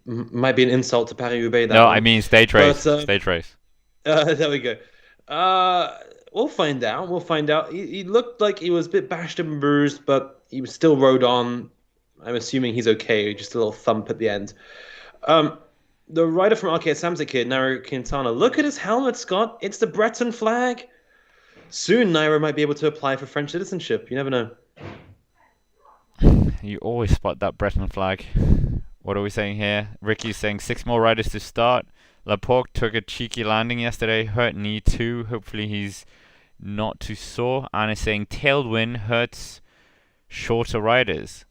Might be an insult to Paris-Roubaix. No, I mean stage race. Stage race. There we go. We'll find out. We'll find out. He looked like he was a bit bashed and bruised, but he was still rode on. I'm assuming he's okay. Just a little thump at the end. The rider from RKS Samsic here, Nairo Quintana. Look at his helmet, Scott. It's the Breton flag. Soon, Nairo might be able to apply for French citizenship. You never know. You always spot that Breton flag. What are we saying here? Ricky's saying 6 more riders to start. Laporte took a cheeky landing yesterday, hurt knee too. Hopefully he's not too sore. And is saying tailwind hurts shorter riders.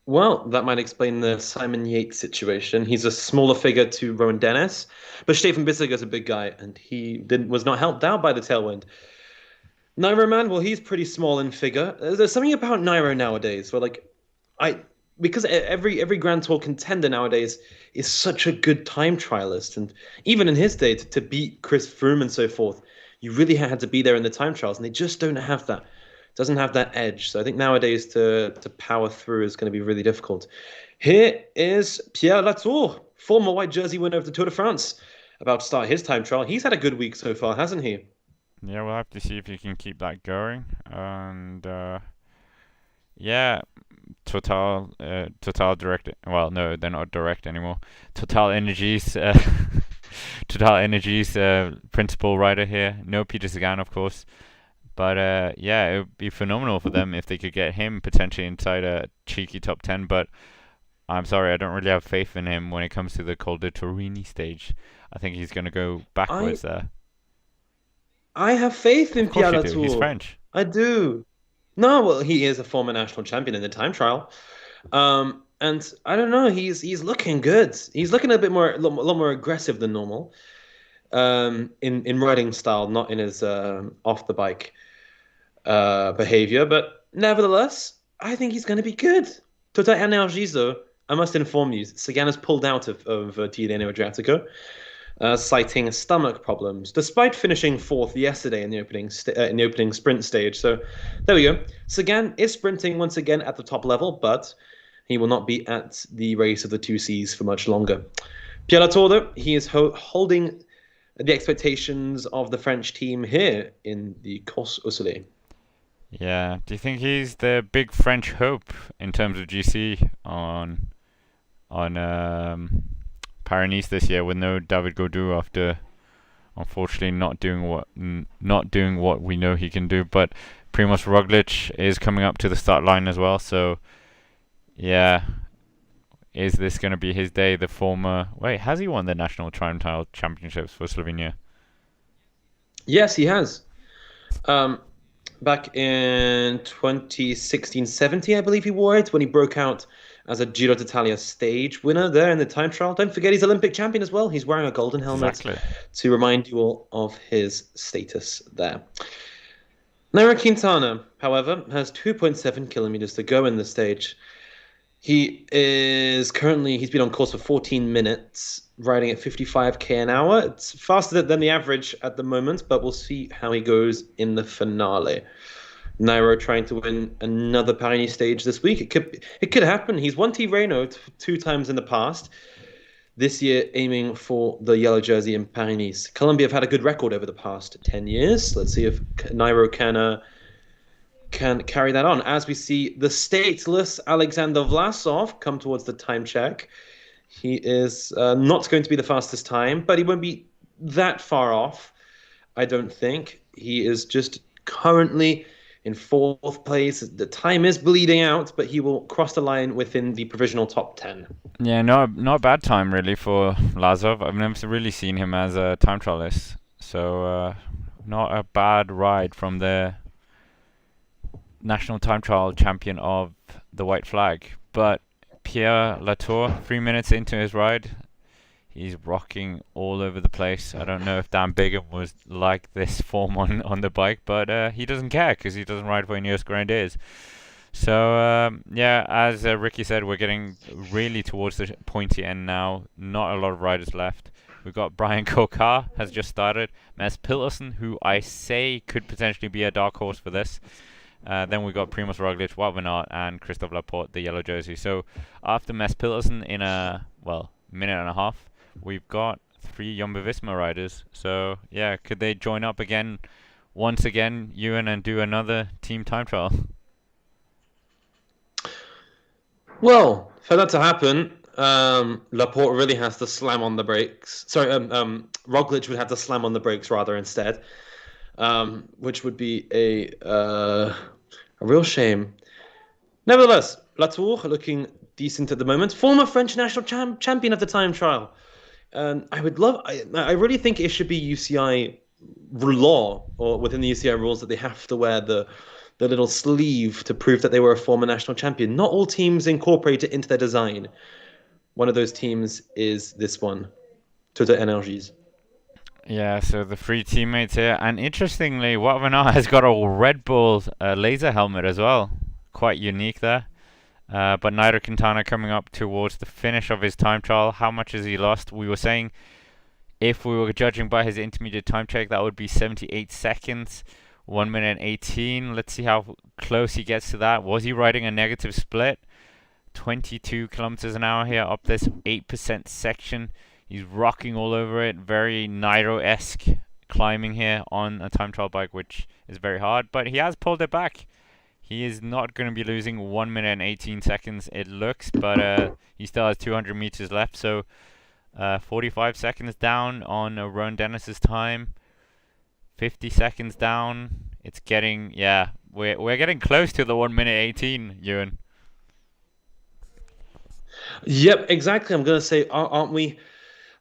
Well, that might explain the Simon Yates situation. He's a smaller figure to Rowan Dennis, but Stefan Bissegger is a big guy, and he was not helped out by the tailwind. Nairo, man, well, he's pretty small in figure. There's something about Nairo nowadays where, because every Grand Tour contender nowadays is such a good time trialist, and even in his day, to beat Chris Froome and so forth, you really had to be there in the time trials, and they just don't have that. Doesn't have that edge. So I think nowadays to power through is going to be really difficult. Here is Pierre Latour, former white jersey winner of the Tour de France, about to start his time trial. He's had a good week so far, hasn't he? Yeah, we'll have to see if he can keep that going. And yeah, Total direct. Well, no, they're not direct anymore. Total Energies, Total Energies principal rider here. No Peter Sagan, of course. But yeah, it would be phenomenal for them if they could get him potentially inside a cheeky top 10. But I'm sorry, I don't really have faith in him when it comes to the Col de Torini stage. I think he's going to go backwards there. I have faith in Pierre Latour. He's French. I do. No, well, he is a former national champion in the time trial. And I don't know, he's looking good. He's looking a lot more aggressive than normal in riding style, not in his off the bike behavior. But nevertheless, I think he's going to be good. Total Energies, though, I must inform you, Sagan has pulled out of Tirreno Adriatico, citing stomach problems, despite finishing 4th yesterday in the opening sprint stage. So there we go. Sagan is sprinting once again at the top level, but he will not be at the race of the 2Cs for much longer. Pierre Latour, though, he is holding the expectations of the French team here in the Course au Soleil. Yeah. Do you think he's the big French hope in terms of GC on Paris-Niza this year, with no David Gaudu after unfortunately not doing what we know he can do? But Primoz Roglic is coming up to the start line as well, so yeah, is this going to be his day? The former has he won the national time trial championships for Slovenia? Yes, he has. Back in 2016-17, I believe he wore it when he broke out as a Giro d'Italia stage winner there in the time trial. Don't forget, he's Olympic champion as well. He's wearing a golden helmet to remind you all of his status there. Nairo Quintana, however, has 2.7 kilometers to go in the stage. He's been on course for 14 minutes, riding at 55k an hour. It's faster than the average at the moment, but we'll see how he goes in the finale. Nairo trying to win another Paris stage this week. It could happen. He's won Tirreno 2 times in the past. This year, aiming for the yellow jersey in Paris. Colombia have had a good record over the past 10 years. Let's see if Nairo can carry that on. As we see the stateless Alexander Vlasov come towards the time check. He is not going to be the fastest time, but he won't be that far off, I don't think. He is just currently in fourth place. The time is bleeding out, but he will cross the line within the provisional top 10. Yeah, not a bad time really for Lazov. I've never really seen him as a time trialist, so not a bad ride from the national time trial champion of the white flag. But Pierre Latour, 3 minutes into his ride, he's rocking all over the place. I don't know if Dan Bigham was like this form on the bike, but he doesn't care because he doesn't ride for Ineos Grenadiers. So, yeah, as Ricky said, we're getting really towards the pointy end now. Not a lot of riders left. We've got Brian Kokar has just started. Mads Pedersen, who I say could potentially be a dark horse for this. Then we got Primoz Roglic, Wout van Aert, and Christophe Laporte, the yellow jersey. So after Mads Pedersen in a, minute and a half, we've got 3 Jumbo-Visma riders. So, yeah, could they join up again, once again, Ewan, and do another team time trial? Well, for that to happen, Laporte really has to slam on the brakes. Sorry, Roglic would have to slam on the brakes rather instead, which would be a real shame. Nevertheless, Latour looking decent at the moment. Former French national champion of the time trial. I really think it should be UCI law, or within the UCI rules, that they have to wear the little sleeve to prove that they were a former national champion. Not all teams incorporate it into their design. One of those teams is this one, Total Energies. Yeah, so the 3 teammates here. And interestingly, Wout van Aert has got a Red Bull laser helmet as well. Quite unique there. But Nairo Quintana coming up towards the finish of his time trial. How much has he lost? We were saying if we were judging by his intermediate time check, that would be 78 seconds. 1 minute and 18. Let's see how close he gets to that. Was he riding a negative split? 22 kilometers an hour here up this 8% section. He's rocking all over it. Very Nairo-esque climbing here on a time trial bike, which is very hard. But he has pulled it back. He is not going to be losing 1 minute and 18 seconds, it looks. But he still has 200 meters left. So 45 seconds down on Rowan Dennis's time. 50 seconds down. It's getting, we're getting close to the 1 minute 18, Ewan. Yep, exactly. I'm going to say, aren't we?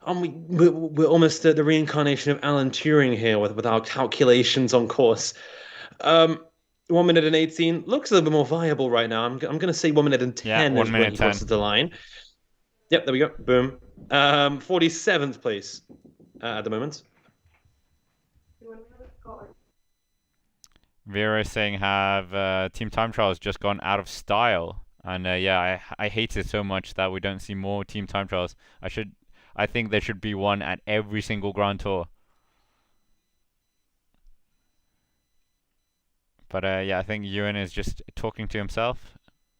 We're almost the reincarnation of Alan Turing here with our calculations on course. 1 minute and 18 looks a little bit more viable right now. I'm going to say 1 minute and 10 is when he crosses the line. Yep, there we go. Boom. 47th place at the moment. Vera is saying have team time trials just gone out of style, and I hate it so much that we don't see more team time trials. I think there should be one at every single Grand Tour. But I think Ewan is just talking to himself.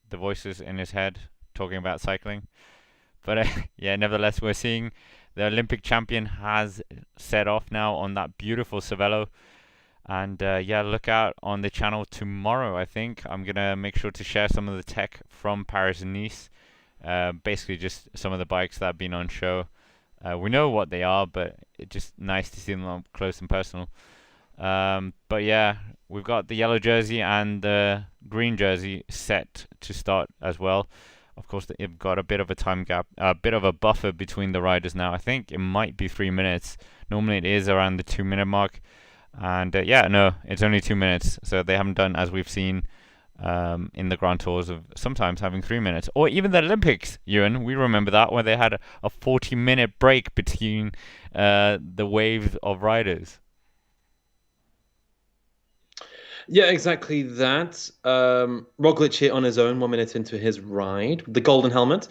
The voices in his head talking about cycling. But nevertheless, we're seeing the Olympic champion has set off now on that beautiful Cervelo. And look out on the channel tomorrow, I think. I'm going to make sure to share some of the tech from Paris-Nice. Basically just some of the bikes that have been on show. We know what they are, but it's just nice to see them up close and personal. But yeah, we've got the yellow jersey and the green jersey set to start as well. Of course, they've got a bit of a time gap, a bit of a buffer between the riders now. I think it might be 3 minutes. Normally it is around the 2 minute mark. And it's only 2 minutes. So they haven't done, as we've seen in the Grand Tours, of sometimes having 3 minutes. Or even the Olympics, Ewan, we remember that, where they had a 40-minute break between the waves of riders. Yeah, exactly that. Roglic here on his own, 1 minute into his ride, the golden helmet.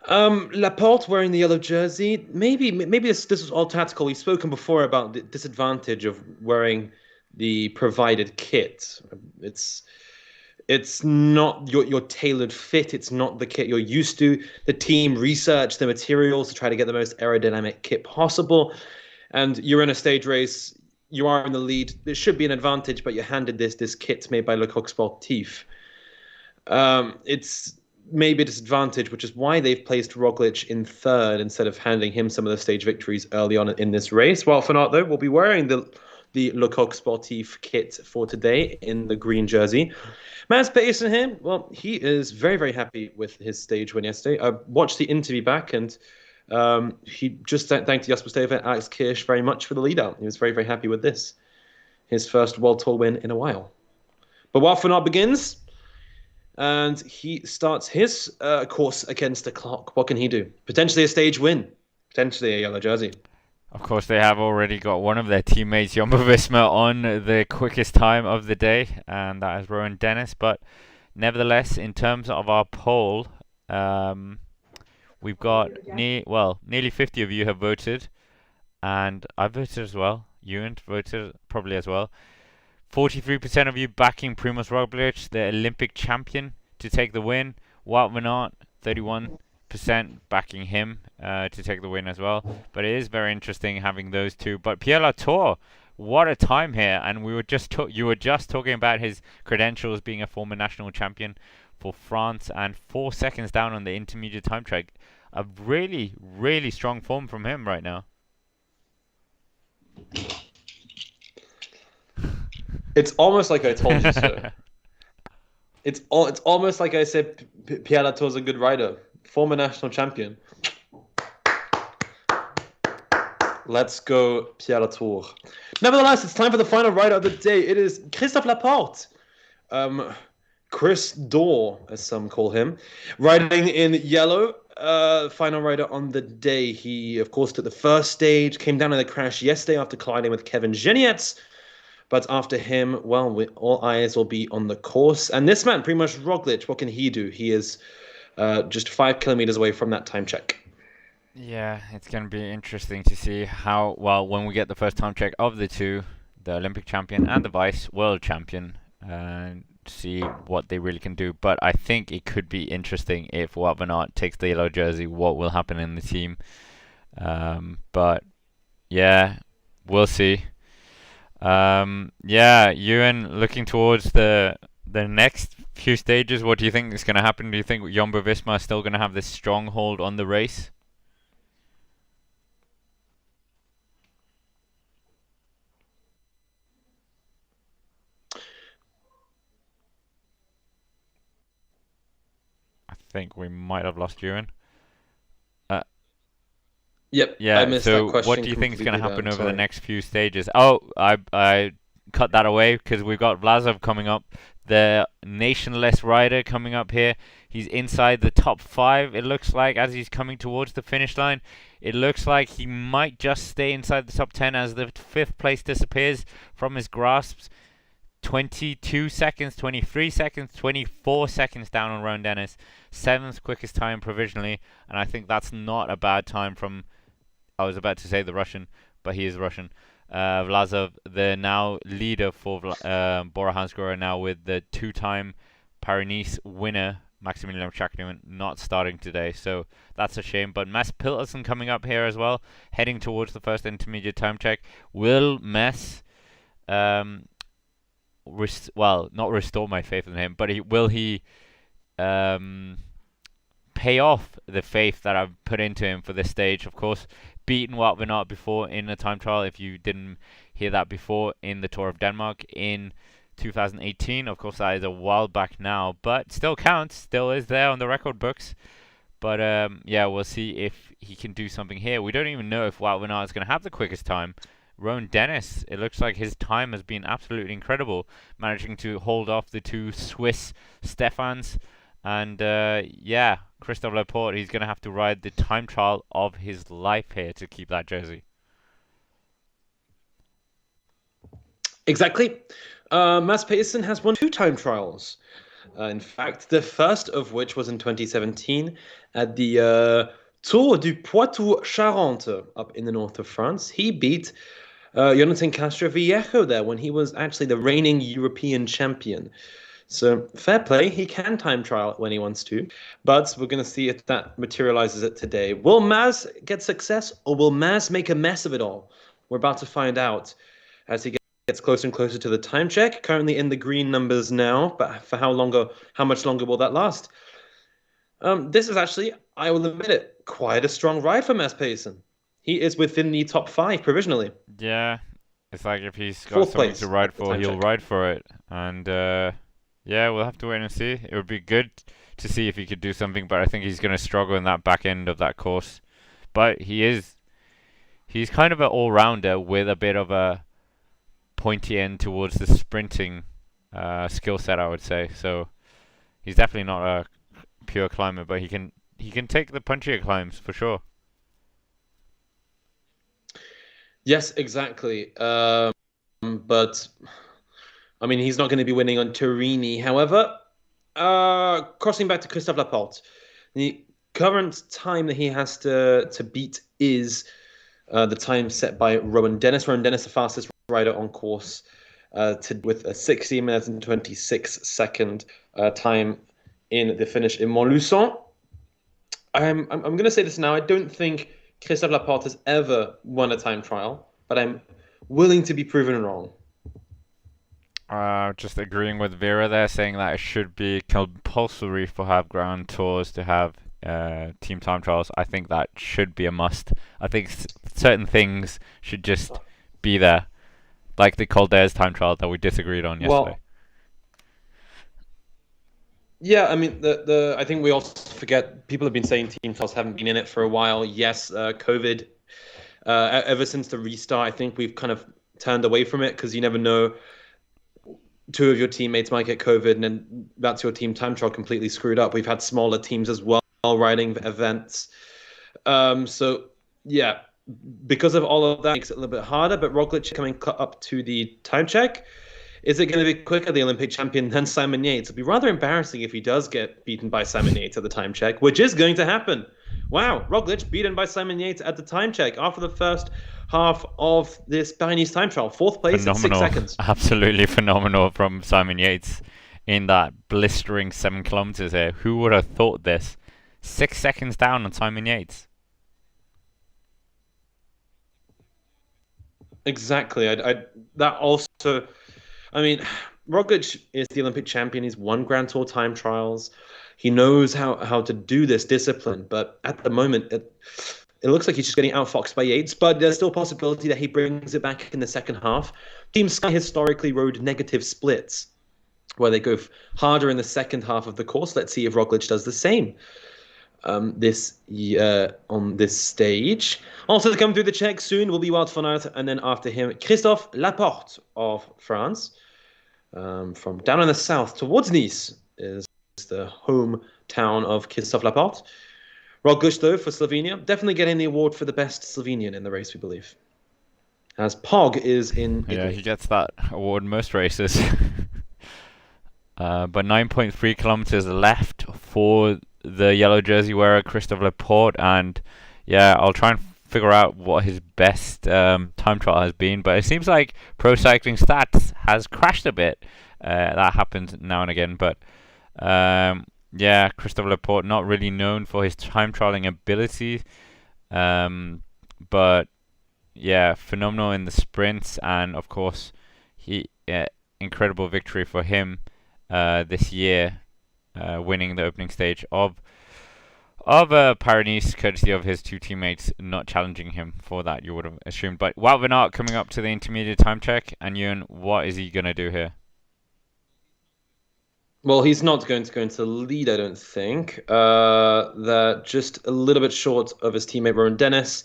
Laporte wearing the yellow jersey. Maybe this was all tactical. We've spoken before about the disadvantage of wearing the provided kit. It's not your tailored fit. It's not the kit you're used to. The team researched the materials to try to get the most aerodynamic kit possible. And you're in a stage race. You are in the lead. There should be an advantage, but you're handed this kit made by Le Coq Sportif. It's may be a disadvantage, which is why they've placed Roglic in third instead of handing him some of the stage victories early on in this race. Wout van Aert, though, will be wearing the Le Coq Sportif kit for today in the green jersey. Mads Pedersen here, well, he is very, very happy with his stage win yesterday. I watched the interview back, and he just thanked Jasper Stuyven and Alex Kirsch very much for the lead out. He was very, very happy with this. His first World Tour win in a while. But Wout van Aert begins, and he starts his course against the clock. What can he do? Potentially a stage win. Potentially a yellow jersey. Of course, they have already got one of their teammates, Jumbo-Visma, on the quickest time of the day, and that is Rowan Dennis. But nevertheless, in terms of our poll, we've got nearly 50 of you have voted, and I voted as well. Ewan voted probably as well. 43% of you backing Primoz Roglic, the Olympic champion, to take the win. Wout van Aert, 31% backing him to take the win as well. But it is very interesting having those two. But Pierre Latour, what a time here! And you were just talking about his credentials, being a former national champion for France and 4 seconds down on the intermediate time track. A really, really strong form from him right now. It's almost like I told you so. It's almost like I said Pierre Latour's a good rider. Former national champion. Let's go, Pierre Latour. Nevertheless, it's time for the final rider of the day. It is Christophe Laporte. Chris Dorr, as some call him. Riding in yellow. Final rider on the day. He, of course, took the first stage. Came down in a crash yesterday after colliding with Kevin Genietz. But after him, well, all eyes will be on the course. And this man, Primoz Roglic, what can he do? He is just 5 kilometers away from that time check. Yeah, it's going to be interesting to see how, well, when we get the first time check of the two, the Olympic champion and the vice world champion, and see what they really can do. But I think it could be interesting if Wout van Aert takes the yellow jersey, what will happen in the team. But yeah, we'll see. Yeah, Ewan, looking towards the next few stages, what do you think is going to happen? Do you think Jumbo-Visma is still going to have this stronghold on the race? I think we might have lost Ewan. Yep. Yeah. I missed So, that question what do you think is going to happen over the sorry. next few stages? Oh, I cut that away because we've got Vlasov coming up, the nationless rider coming up here. He's inside the top 5. It looks like as he's coming towards the finish line. It looks like he might just stay inside the top 10 as the 5th place disappears from his grasps. 22 seconds, 23 seconds, 24 seconds down on Rowan Dennis. 7th quickest time provisionally, and I think that's not a bad time from, I was about to say the Russian, but he is Russian. Vlasov, the now leader for Bora Hansgrohe, now with the 2-time Paris-Niza winner, Maximilian Schachmann, not starting today. So that's a shame. But Mess Pilterson coming up here as well, heading towards the first intermediate time check. Will Mess, not restore my faith in him, but will he pay off the faith that I've put into him for this stage? Of course, beaten Wout van Aert before in a time trial, if you didn't hear that before, in the Tour of Denmark in 2018. Of course, that is a while back now, but still counts, still is there on the record books. But yeah, we'll see if he can do something here. We don't even know if Wout van Aert is going to have the quickest time. Rowan Dennis, it looks like his time has been absolutely incredible, managing to hold off the 2 Swiss Stefans. And yeah, Christophe Laporte, he's going to have to ride the time trial of his life here to keep that jersey. Exactly. Mads Pedersen has won 2 time trials. In fact, the first of which was in 2017 at the Tour du Poitou-Charentes up in the north of France. He beat Jonathan Castroviejo there when he was actually the reigning European champion. So fair play, he can time trial it when he wants to, but we're going to see if that materializes it today. Will Maz get success, or will Maz make a mess of it all? We're about to find out as he gets closer and closer to the time check. Currently in the green numbers now, but for how much longer will that last? This is actually, I will admit it, quite a strong ride for Mads Payson. He is within the top 5 provisionally. Yeah, it's like if he's got Fourth something place to ride at the for, time he'll check. ride for it. And yeah, we'll have to wait and see. It would be good to see if he could do something, but I think he's going to struggle in that back end of that course. But he's kind of an all-rounder with a bit of a pointy end towards the sprinting skill set, I would say. So he's definitely not a pure climber, but he can take the punchier climbs for sure. Yes, exactly. But I mean, he's not going to be winning on Turini. However, crossing back to Christophe Laporte, the current time that he has to beat is the time set by Rowan Dennis. Rowan Dennis, the fastest rider on course, with a 16 minutes and 26 second time in the finish in Montluçon. I'm going to say this now. I don't think Christophe Laporte has ever won a time trial, but I'm willing to be proven wrong. Just agreeing with Vera there, saying that it should be compulsory for have Grand Tours to have team time trials. I think that should be a must. I think certain things should just be there, like the Colder's time trial that we disagreed on yesterday. Well, yeah, I mean, I think we also forget, people have been saying team trials haven't been in it for a while. Yes, COVID, ever since the restart, I think we've kind of turned away from it because you never know. 2 of your teammates might get COVID, and then that's your team time trial completely screwed up. We've had smaller teams as well riding events. So, yeah, because of all of that, it makes it a little bit harder. But Roglic coming up to the time check. Is it going to be quicker, the Olympic champion, than Simon Yates? It'll be rather embarrassing if he does get beaten by Simon Yates at the time check, which is going to happen. Wow, Roglic beaten by Simon Yates at the time check after the first half of this Paris-Niza time trial. 4th place at 6 seconds. Absolutely phenomenal from Simon Yates in that blistering 7 kilometers here. Who would have thought this? 6 seconds down on Simon Yates. Exactly. That also, I mean, Roglic is the Olympic champion. He's won Grand Tour time trials. He knows how to do this discipline, but at the moment, it looks like he's just getting outfoxed by Yates, but there's still a possibility that he brings it back in the second half. Team Sky historically rode negative splits, where they go harder in the second half of the course. Let's see if Roglic does the same this year on this stage. Also to come through the check soon will be Wout van Aert, and then after him, Christophe Laporte of France. From down in the south towards Nice is the hometown of Christophe Laporte. Roglic, though, for Slovenia, definitely getting the award for the best Slovenian in the race, we believe. As Pog is in Italy. Yeah, he gets that award in most races. But 9.3 kilometers left for the yellow jersey wearer, Christophe Laporte. And yeah, I'll try and figure out what his best time trial has been. But it seems like Pro Cycling Stats has crashed a bit. That happens now and again. But yeah, Christophe Laporte, not really known for his time trialing ability, but yeah, phenomenal in the sprints, and of course, incredible victory for him this year, winning the opening stage of Paris-Niza, courtesy of his 2 teammates not challenging him for that, you would have assumed. But Wout van Aert coming up to the intermediate time check, and Ewan, what is he gonna do here? Well, he's not going to go into the lead, I don't think. They're just a little bit short of his teammate Rowan Dennis.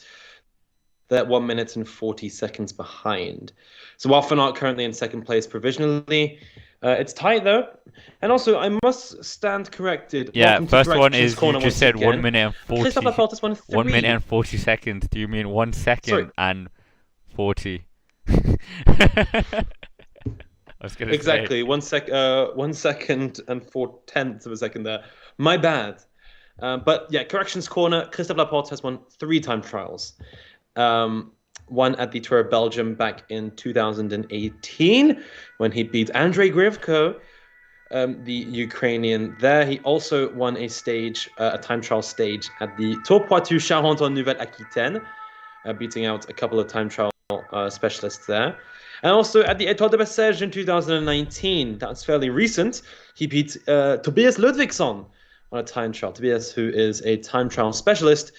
They're 1 minute and 40 seconds behind. So Wout van Aert currently in second place provisionally. It's tight though. And also, I must stand corrected. Yeah, first one is you just said again. 1 minute and 40. Christophe Laporte has won 3. 1 minute and 40 seconds. Do you mean 1 second Sorry. and 40? I was gonna Exactly. say. 1 second and 4/10 of a second there. My bad. But yeah, corrections corner. Christophe Laporte has won 3 time trials. One at the Tour of Belgium back in 2018 when he beat Andrei Grivko, the Ukrainian there. He also won a time trial stage at the Tour Poitou-Charentes en Nouvelle-Aquitaine, beating out a couple of time trial specialists there. And also at the Étoile de Bessèges in 2019, that's fairly recent, he beat Tobias Ludvigsson on a time trial. Tobias, who is a time trial specialist,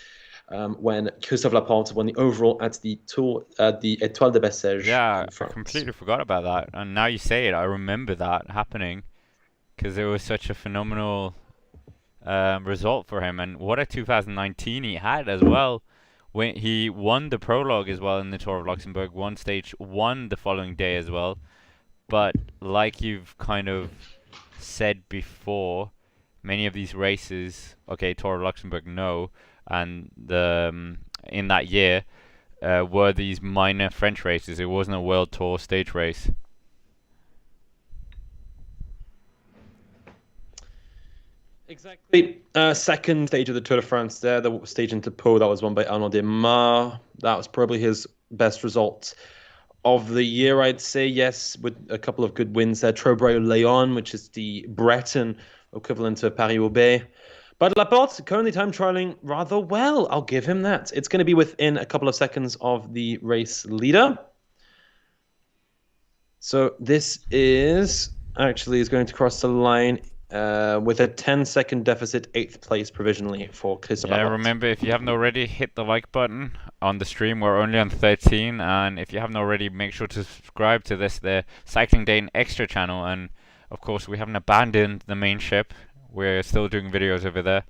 when Christophe Laporte won the overall at the Tour, the Étoile de Bessèges Yeah, in I France. completely forgot about that. And now you say it, I remember that happening because it was such a phenomenal result for him. And what a 2019 he had as well. When he won the prologue as well in the Tour of Luxembourg, won stage one the following day as well. But like you've kind of said before, many of these races, okay, Tour of Luxembourg, no, and the in that year were these minor French races. It wasn't a World Tour stage race. Exactly. Second stage of the Tour de France there, the stage into Pau, that was won by Arnaud Demar. That was probably his best result of the year, I'd say. Yes, with a couple of good wins there. Trobriand-Léon, which is the Breton equivalent to Paris-Roubaix. But Laporte currently time trialing rather well. I'll give him that. It's going to be within a couple of seconds of the race leader. So this is going to cross the line with a 10-second deficit, 8th place provisionally for Christophe Laporte. Remember, if you haven't already, hit the like button on the stream. We're only on 13, and if you haven't already, make sure to subscribe to the Cycling Day and Extra channel. And of course, we haven't abandoned the main ship. We're still doing videos over there.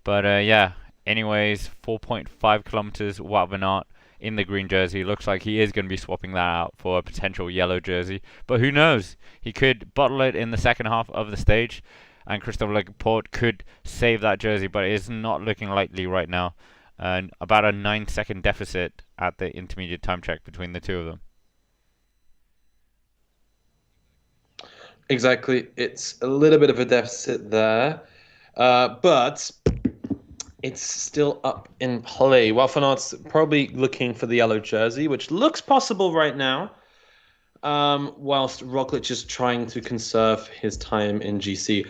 But yeah, anyways, 4.5 kilometers, Wout van Aert in the green jersey. Looks like he is going to be swapping that out for a potential yellow jersey. But who knows? He could bottle it in the second half of the stage, and Christophe Laporte could save that jersey, but it is not looking likely right now. And about a 9-second deficit at the intermediate time check between the two of them. Exactly. It's a little bit of a deficit there, but it's still up in play. Wout van Aert's probably looking for the yellow jersey, which looks possible right now, whilst Roglic is trying to conserve his time in GC.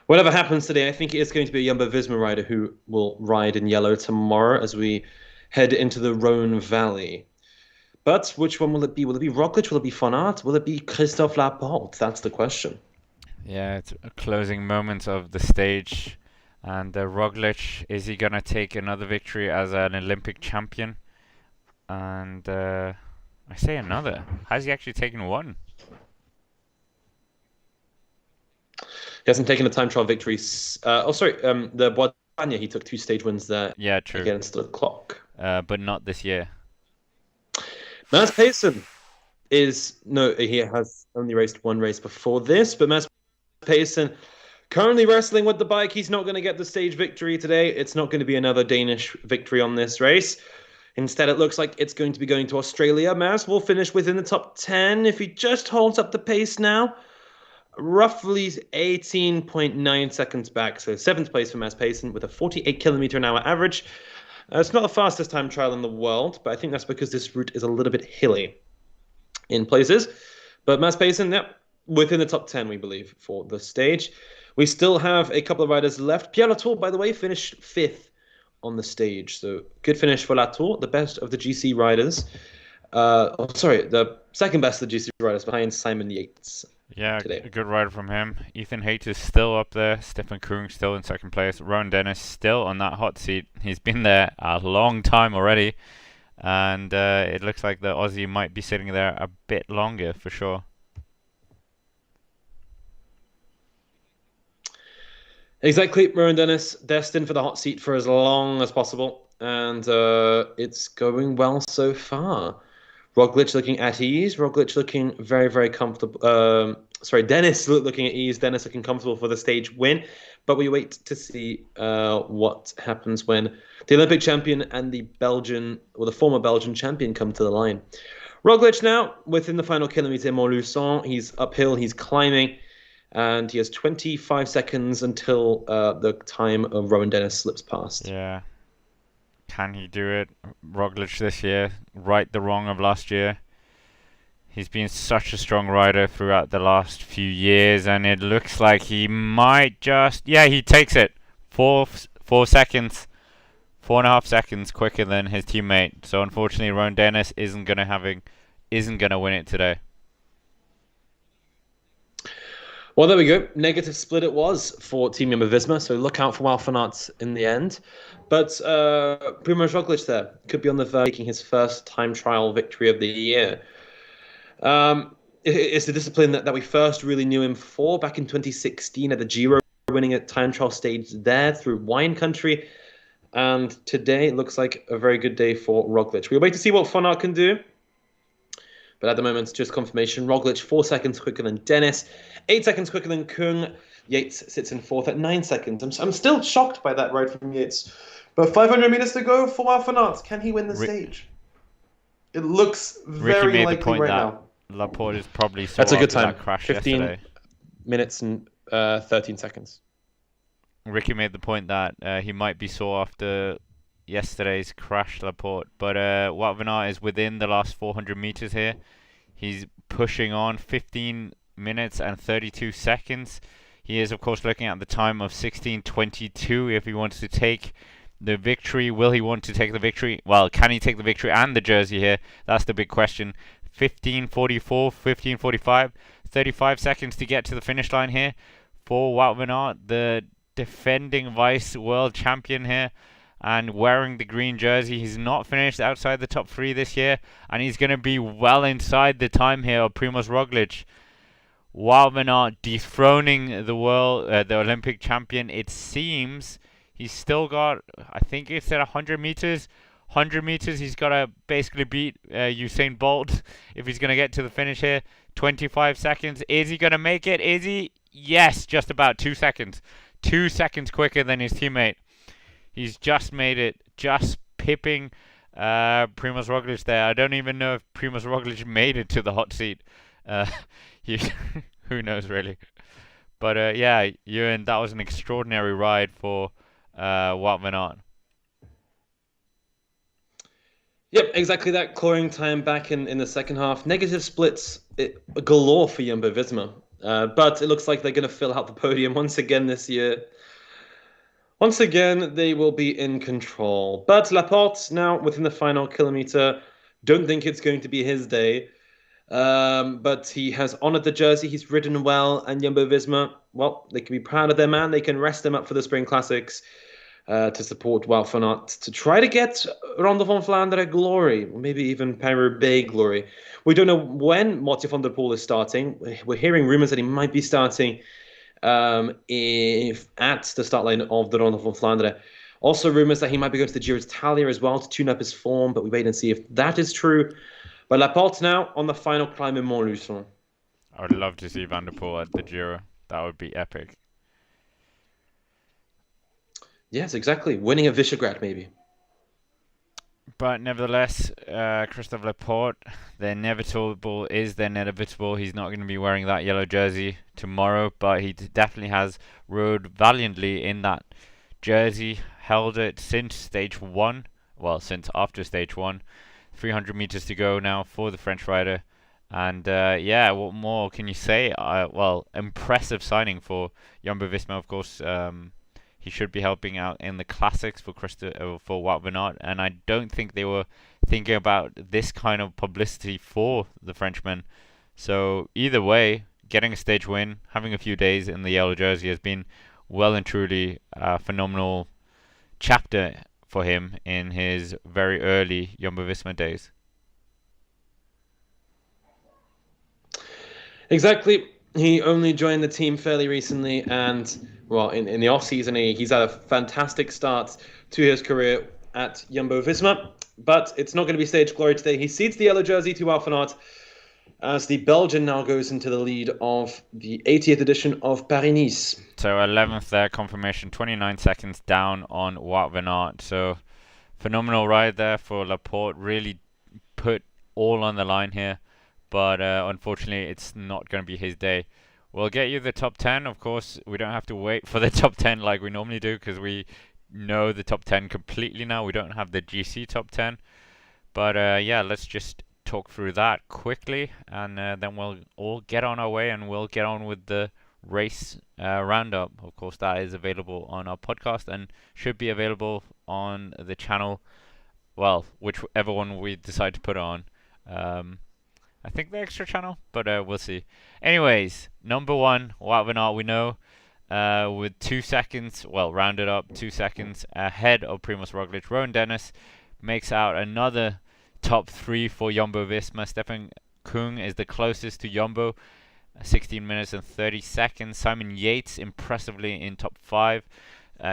Whatever happens today, I think it is going to be a Jumbo-Visma rider who will ride in yellow tomorrow as we head into the Rhone Valley. But which one will it be? Will it be Roglic? Will it be Van Aert? Will it be Christophe Laporte? That's the question. Yeah, it's a closing moments of the stage. And Roglic, is he going to take another victory as an Olympic champion? And I say another. Has he actually taken one? He hasn't taken a time trial victory. The Bretagne, he took 2 stage wins there. Yeah, true. Against the clock. But not this year. Mads Payson he has only raced 1 race before this, but Mads Payson currently wrestling with the bike. He's not going to get the stage victory today. It's not going to be another Danish victory on this race. Instead, it looks like it's going to be going to Australia. Mads will finish within the top 10 if he just holds up the pace now. Roughly 18.9 seconds back. So 7th place for Mads Payson with a 48 kilometer an hour average. It's not the fastest time trial in the world, but I think that's because this route is a little bit hilly in places. But Mads Payson, within the top 10, we believe, for the stage. We still have a couple of riders left. Pierre Latour, by the way, finished 5th on the stage. So good finish for Latour, the best of the GC riders. The second best of the GC riders behind Simon Yates. Yeah, today. A good rider from him. Ethan Hayter is still up there. Stefan Kung still in 2nd place. Rowan Dennis still on that hot seat. He's been there a long time already. And it looks like the Aussie might be sitting there a bit longer for sure. Exactly. Rowan Dennis destined for the hot seat for as long as possible. And it's going well so far. Roglic looking at ease. Roglic looking very, very comfortable. Dennis looking at ease. Dennis looking comfortable for the stage win. But we wait to see what happens when the Olympic champion and the former Belgian champion come to the line. Roglic now within the final kilometre, Montluçon. He's uphill. He's climbing. And he has 25 seconds until the time of Rowan Dennis slips past. Yeah. Can he do it? Roglic this year, right the wrong of last year. He's been such a strong rider throughout the last few years, and it looks like he might just... Yeah, he takes it. 4 seconds, 4.5 seconds quicker than his teammate. So unfortunately, Rowan Dennis isn't gonna win it today. Well, there we go. Negative split it was for Team Jumbo-Visma, so look out for Wout van Aert in the end. But Primoz Roglic there could be on the verge of making his first time trial victory of the year. It's the discipline that we first really knew him for back in 2016 at the Giro, winning a time trial stage there through wine country. And today it looks like a very good day for Roglic. We'll wait to see what Van Aert can do. But at the moment, it's just confirmation. Roglic 4 seconds quicker than Dennis, 8 seconds quicker than Kung. Yates sits in fourth at 9 seconds. I'm still shocked by that ride from Yates. But 500 meters to go for Wout van Aert. Can he win the stage? It looks very likely right now. Laporte is probably That's a good time. That crash 15 yesterday. minutes and 13 seconds. Ricky made the point that he might be sore after yesterday's crash, Laporte, but Wout van Aert is within the last 400 meters here. He's pushing on 15 minutes and 32 seconds. He is, of course, looking at the time of 16:22 if he wants to take the victory. Will he want to take the victory? Well, can he take the victory and the jersey here? That's the big question. 15:44, 15:45, 35 seconds to get to the finish line here for Wout van Aert, the defending vice world champion here, and wearing the green jersey. He's not finished outside the top 3 this year, and he's going to be well inside the time here of Primoz Roglic. Wout van Aert dethroning the the Olympic champion. It seems he's still got, I think it's at 100 meters. 100 meters, he's got to basically beat Usain Bolt if he's going to get to the finish here. 25 seconds. Is he going to make it? Is he? Yes, just about 2 seconds. 2 seconds quicker than his teammate. He's just made it, just pipping Primoz Roglic there. I don't even know if Primoz Roglic made it to the hot seat. Who knows, really. But yeah, Ewan, that was an extraordinary ride for Wout van Aert. Yep, exactly that. Clawing time back in the second half. Negative splits galore for Jumbo-Visma. But it looks like they're going to fill out the podium once again this year. Once again, they will be in control. But Laporte now within the final kilometer. Don't think it's going to be his day. But he has honored the jersey. He's ridden well. And Jumbo-Visma, well, they can be proud of their man. They can rest him up for the Spring Classics to support Wout van Aert to try to get Ronde van Vlaanderen glory, or maybe even Paris-Roubaix glory. We don't know when Mathieu van der Poel is starting. We're hearing rumors that he might be starting if at the start line of the Ronde van Vlaanderen. Also rumors that he might be going to the Giro d'Italia as well to tune up his form, but we wait and see if that is true. But Laporte now on the final climb in Montluçon. I would love to see Van der Poel at the Giro. That would be epic. Yes, exactly. Winning at Visegrad, maybe. But nevertheless, Christophe Laporte, the inevitable is the inevitable. He's not going to be wearing that yellow jersey tomorrow, but he definitely has rode valiantly in that jersey, held it since stage 1, well, since after stage 1. 300 meters to go now for the French rider. And yeah, what more can you say? Well, impressive signing for Jumbo-Visma, of course. He should be helping out in the classics for Wout van Aert, and I don't think they were thinking about this kind of publicity for the Frenchman. So either way, getting a stage win, having a few days in the yellow jersey has been well and truly a phenomenal chapter for him in his very early Jumbo-Visma days. Exactly. He only joined the team fairly recently, and well, in the off-season, he's had a fantastic start to his career at Jumbo-Visma, but it's not going to be stage glory today. He cedes the yellow jersey to Wout van Aert as the Belgian now goes into the lead of the 80th edition of Paris-Niza. So 11th there, confirmation, 29 seconds down on Wout van Aert. So phenomenal ride there for Laporte, really put all on the line here, but unfortunately it's not going to be his day. We'll get you the top 10, of course. We don't have to wait for the top 10 like we normally do, because we know the top 10 completely now. We don't have the GC top 10. But yeah, let's just talk through that quickly, and then we'll all get on our way, and we'll get on with the race roundup. Of course, that is available on our podcast and should be available on the channel, well, whichever one we decide to put on. I think the extra channel, but we'll see. Anyways, number 1, Wout van Aert, we know, with 2 seconds, well, rounded up 2 seconds ahead of Primoz Roglic. Rowan Dennis makes out another top 3 for Jumbo-Visma. Stefan Kung is the closest to Jumbo, 16 minutes and 30 seconds. Simon Yates impressively in top 5.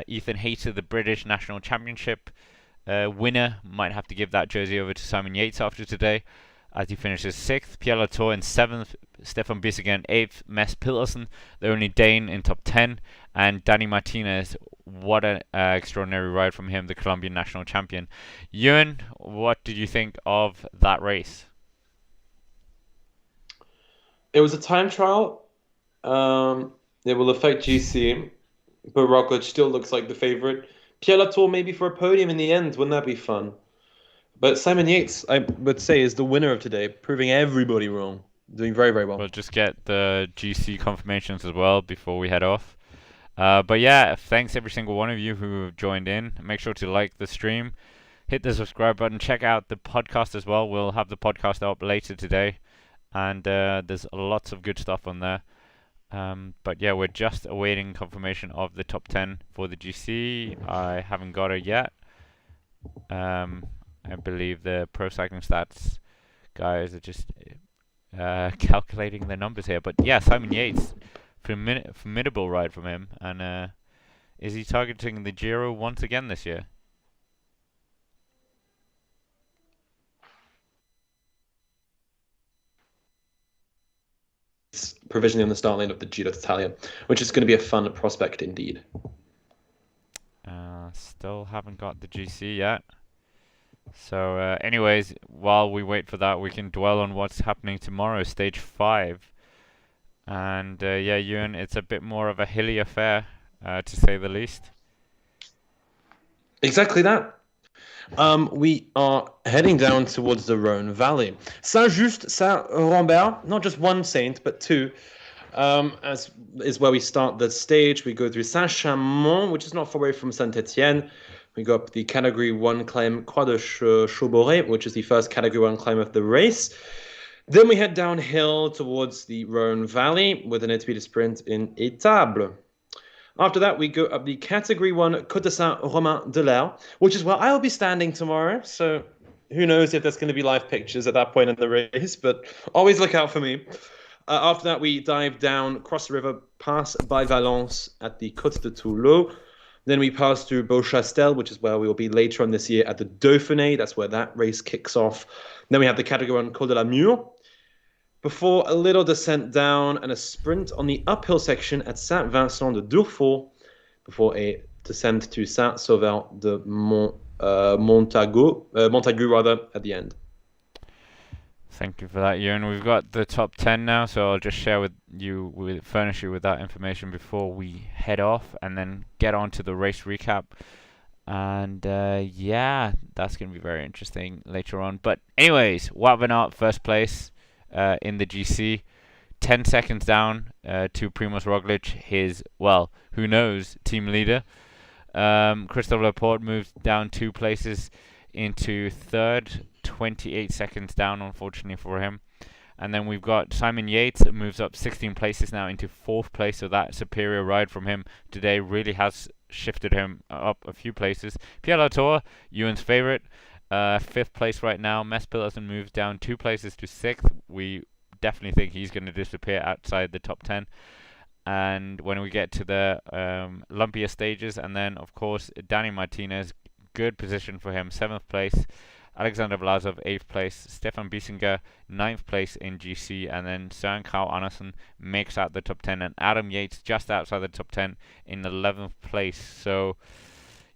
Ethan Hayter, the British National Championship winner, might have to give that jersey over to Simon Yates after today, as he finishes 6th. Pierre Latour in 7th. Stefan Bissegger in 8th. Mads Pedersen, the only Dane, in top 10. And Dani Martinez, what an extraordinary ride from him, the Colombian national champion. Ewan, what did you think of that race? It was a time trial. It will affect GC, but Roglic still looks like the favorite. Pierre Latour maybe for a podium in the end. Wouldn't that be fun? But Simon Yates, I would say, is the winner of today, proving everybody wrong. Doing very, very well. We'll just get the GC confirmations as well before we head off. But yeah, thanks every single one of you who joined in. Make sure to like the stream, hit the subscribe button, check out the podcast as well. We'll have the podcast up later today, and there's lots of good stuff on there. But yeah, we're just awaiting confirmation of the top 10 for the GC. I haven't got it yet. I believe the Pro Cycling Stats guys are just calculating the numbers here. But yeah, Simon Yates, formidable ride from him. And is he targeting the Giro once again this year? Provisionally on the start line of the Giro d'Italia, which is going to be a fun prospect indeed. Still haven't got the GC yet. So anyways, while we wait for that, we can dwell on what's happening tomorrow, stage 5. And yeah, Ewan, it's a bit more of a hilly affair, to say the least. Exactly that. We are heading down towards the Rhone Valley. Saint-Just, Saint-Rambert, not just one saint, but 2. As is where we start the stage. We go through Saint-Chamond, which is not far away from Saint-Etienne. We go up the Category 1 climb, Croix de Chauboret, which is the first Category 1 climb of the race. Then we head downhill towards the Rhone Valley with an intermediate sprint in Étable. After that, we go up the Category 1 Côte de Saint-Romain-de-l'Air, which is where I'll be standing tomorrow. So who knows if there's going to be live pictures at that point in the race, but always look out for me. After that, we dive down, cross the river, pass by Valence at the Côte de Toulouse. Then we pass through Beauchastel, which is where we will be later on this year at the Dauphiné. That's where that race kicks off. Then we have the Category 1 Col de la Mure. Before a little descent down and a sprint on the uphill section at Saint-Vincent de Durfort. Before a descent to Saint-Sauveur de Montagu at the end. Thank you for that, Ewan. We've got the top 10 now, so I'll just share furnish you with that information before we head off, and then get on to the race recap. And yeah, that's going to be very interesting later on. But anyways, Wout van Aert, first place in the GC. 10 seconds down to Primoz Roglic, his, well, who knows, team leader. Christophe Laporte moves down 2 places into 3rd, 28 seconds down, unfortunately for him. And then we've got Simon Yates that moves up 16 places now into 4th place, so that superior ride from him today really has shifted him up a few places. Pierre Latour, Ewan's favourite, 5th place right now. Mads Pedersen moves down 2 places to 6th. We definitely think he's going to disappear outside the top 10. And when we get to the lumpier stages, and then of course Dani Martinez, good position for him, 7th place. Alexander Vlasov, 8th place. Stefan Bissegger, 9th place in GC. And then Søren Kragh Andersen makes out the top 10. And Adam Yates just outside the top 10 in 11th place. So,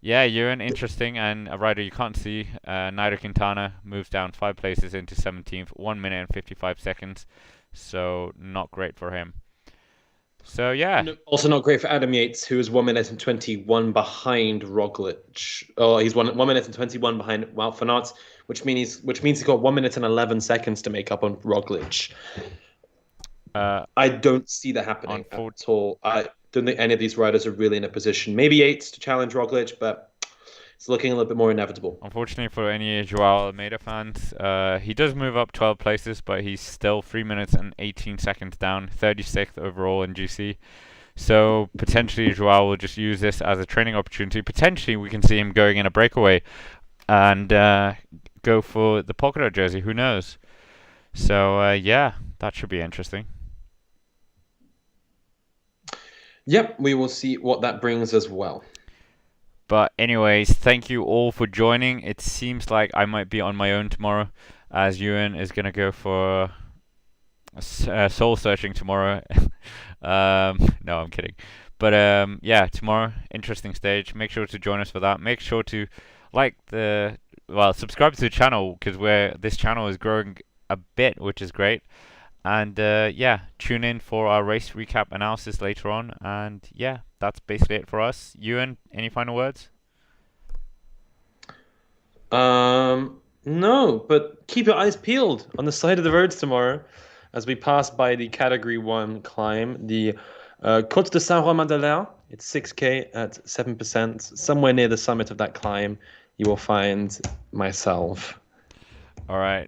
yeah, Ewan, interesting. And a rider you can't see, Nairo Quintana, moves down 5 places into 17th. 1 minute and 55 seconds. So, not great for him. So, yeah. Also not great for Adam Yates, who is 1 minute and 21 behind Roglic. Oh, he's 1 minute and 21 behind Wout van Aert, which means he's got 1 minute and 11 seconds to make up on Roglic. I don't see that happening at all. I don't think any of these riders are really in a position. Maybe Yates to challenge Roglic, but it's looking a little bit more inevitable. Unfortunately for any Joao Almeida fans, he does move up 12 places, but he's still 3 minutes and 18 seconds down, 36th overall in GC. So potentially Joao will just use this as a training opportunity. Potentially we can see him going in a breakaway and go for the polka dot jersey. Who knows? So yeah, that should be interesting. Yep, we will see what that brings as well. But anyways, thank you all for joining. It seems like I might be on my own tomorrow, as Ewan is going to go for soul searching tomorrow. No, I'm kidding. But yeah, tomorrow, interesting stage. Make sure to join us for that. Make sure to subscribe to the channel, because this channel is growing a bit, which is great. And yeah, tune in for our race recap analysis later on. And yeah, that's basically it for us. Ewan, any final words? No, but keep your eyes peeled on the side of the roads tomorrow as we pass by the Category 1 climb, the Côte de Saint-Romain-de-l'Air. It's 6K at 7%. Somewhere near the summit of that climb, you will find myself. All right.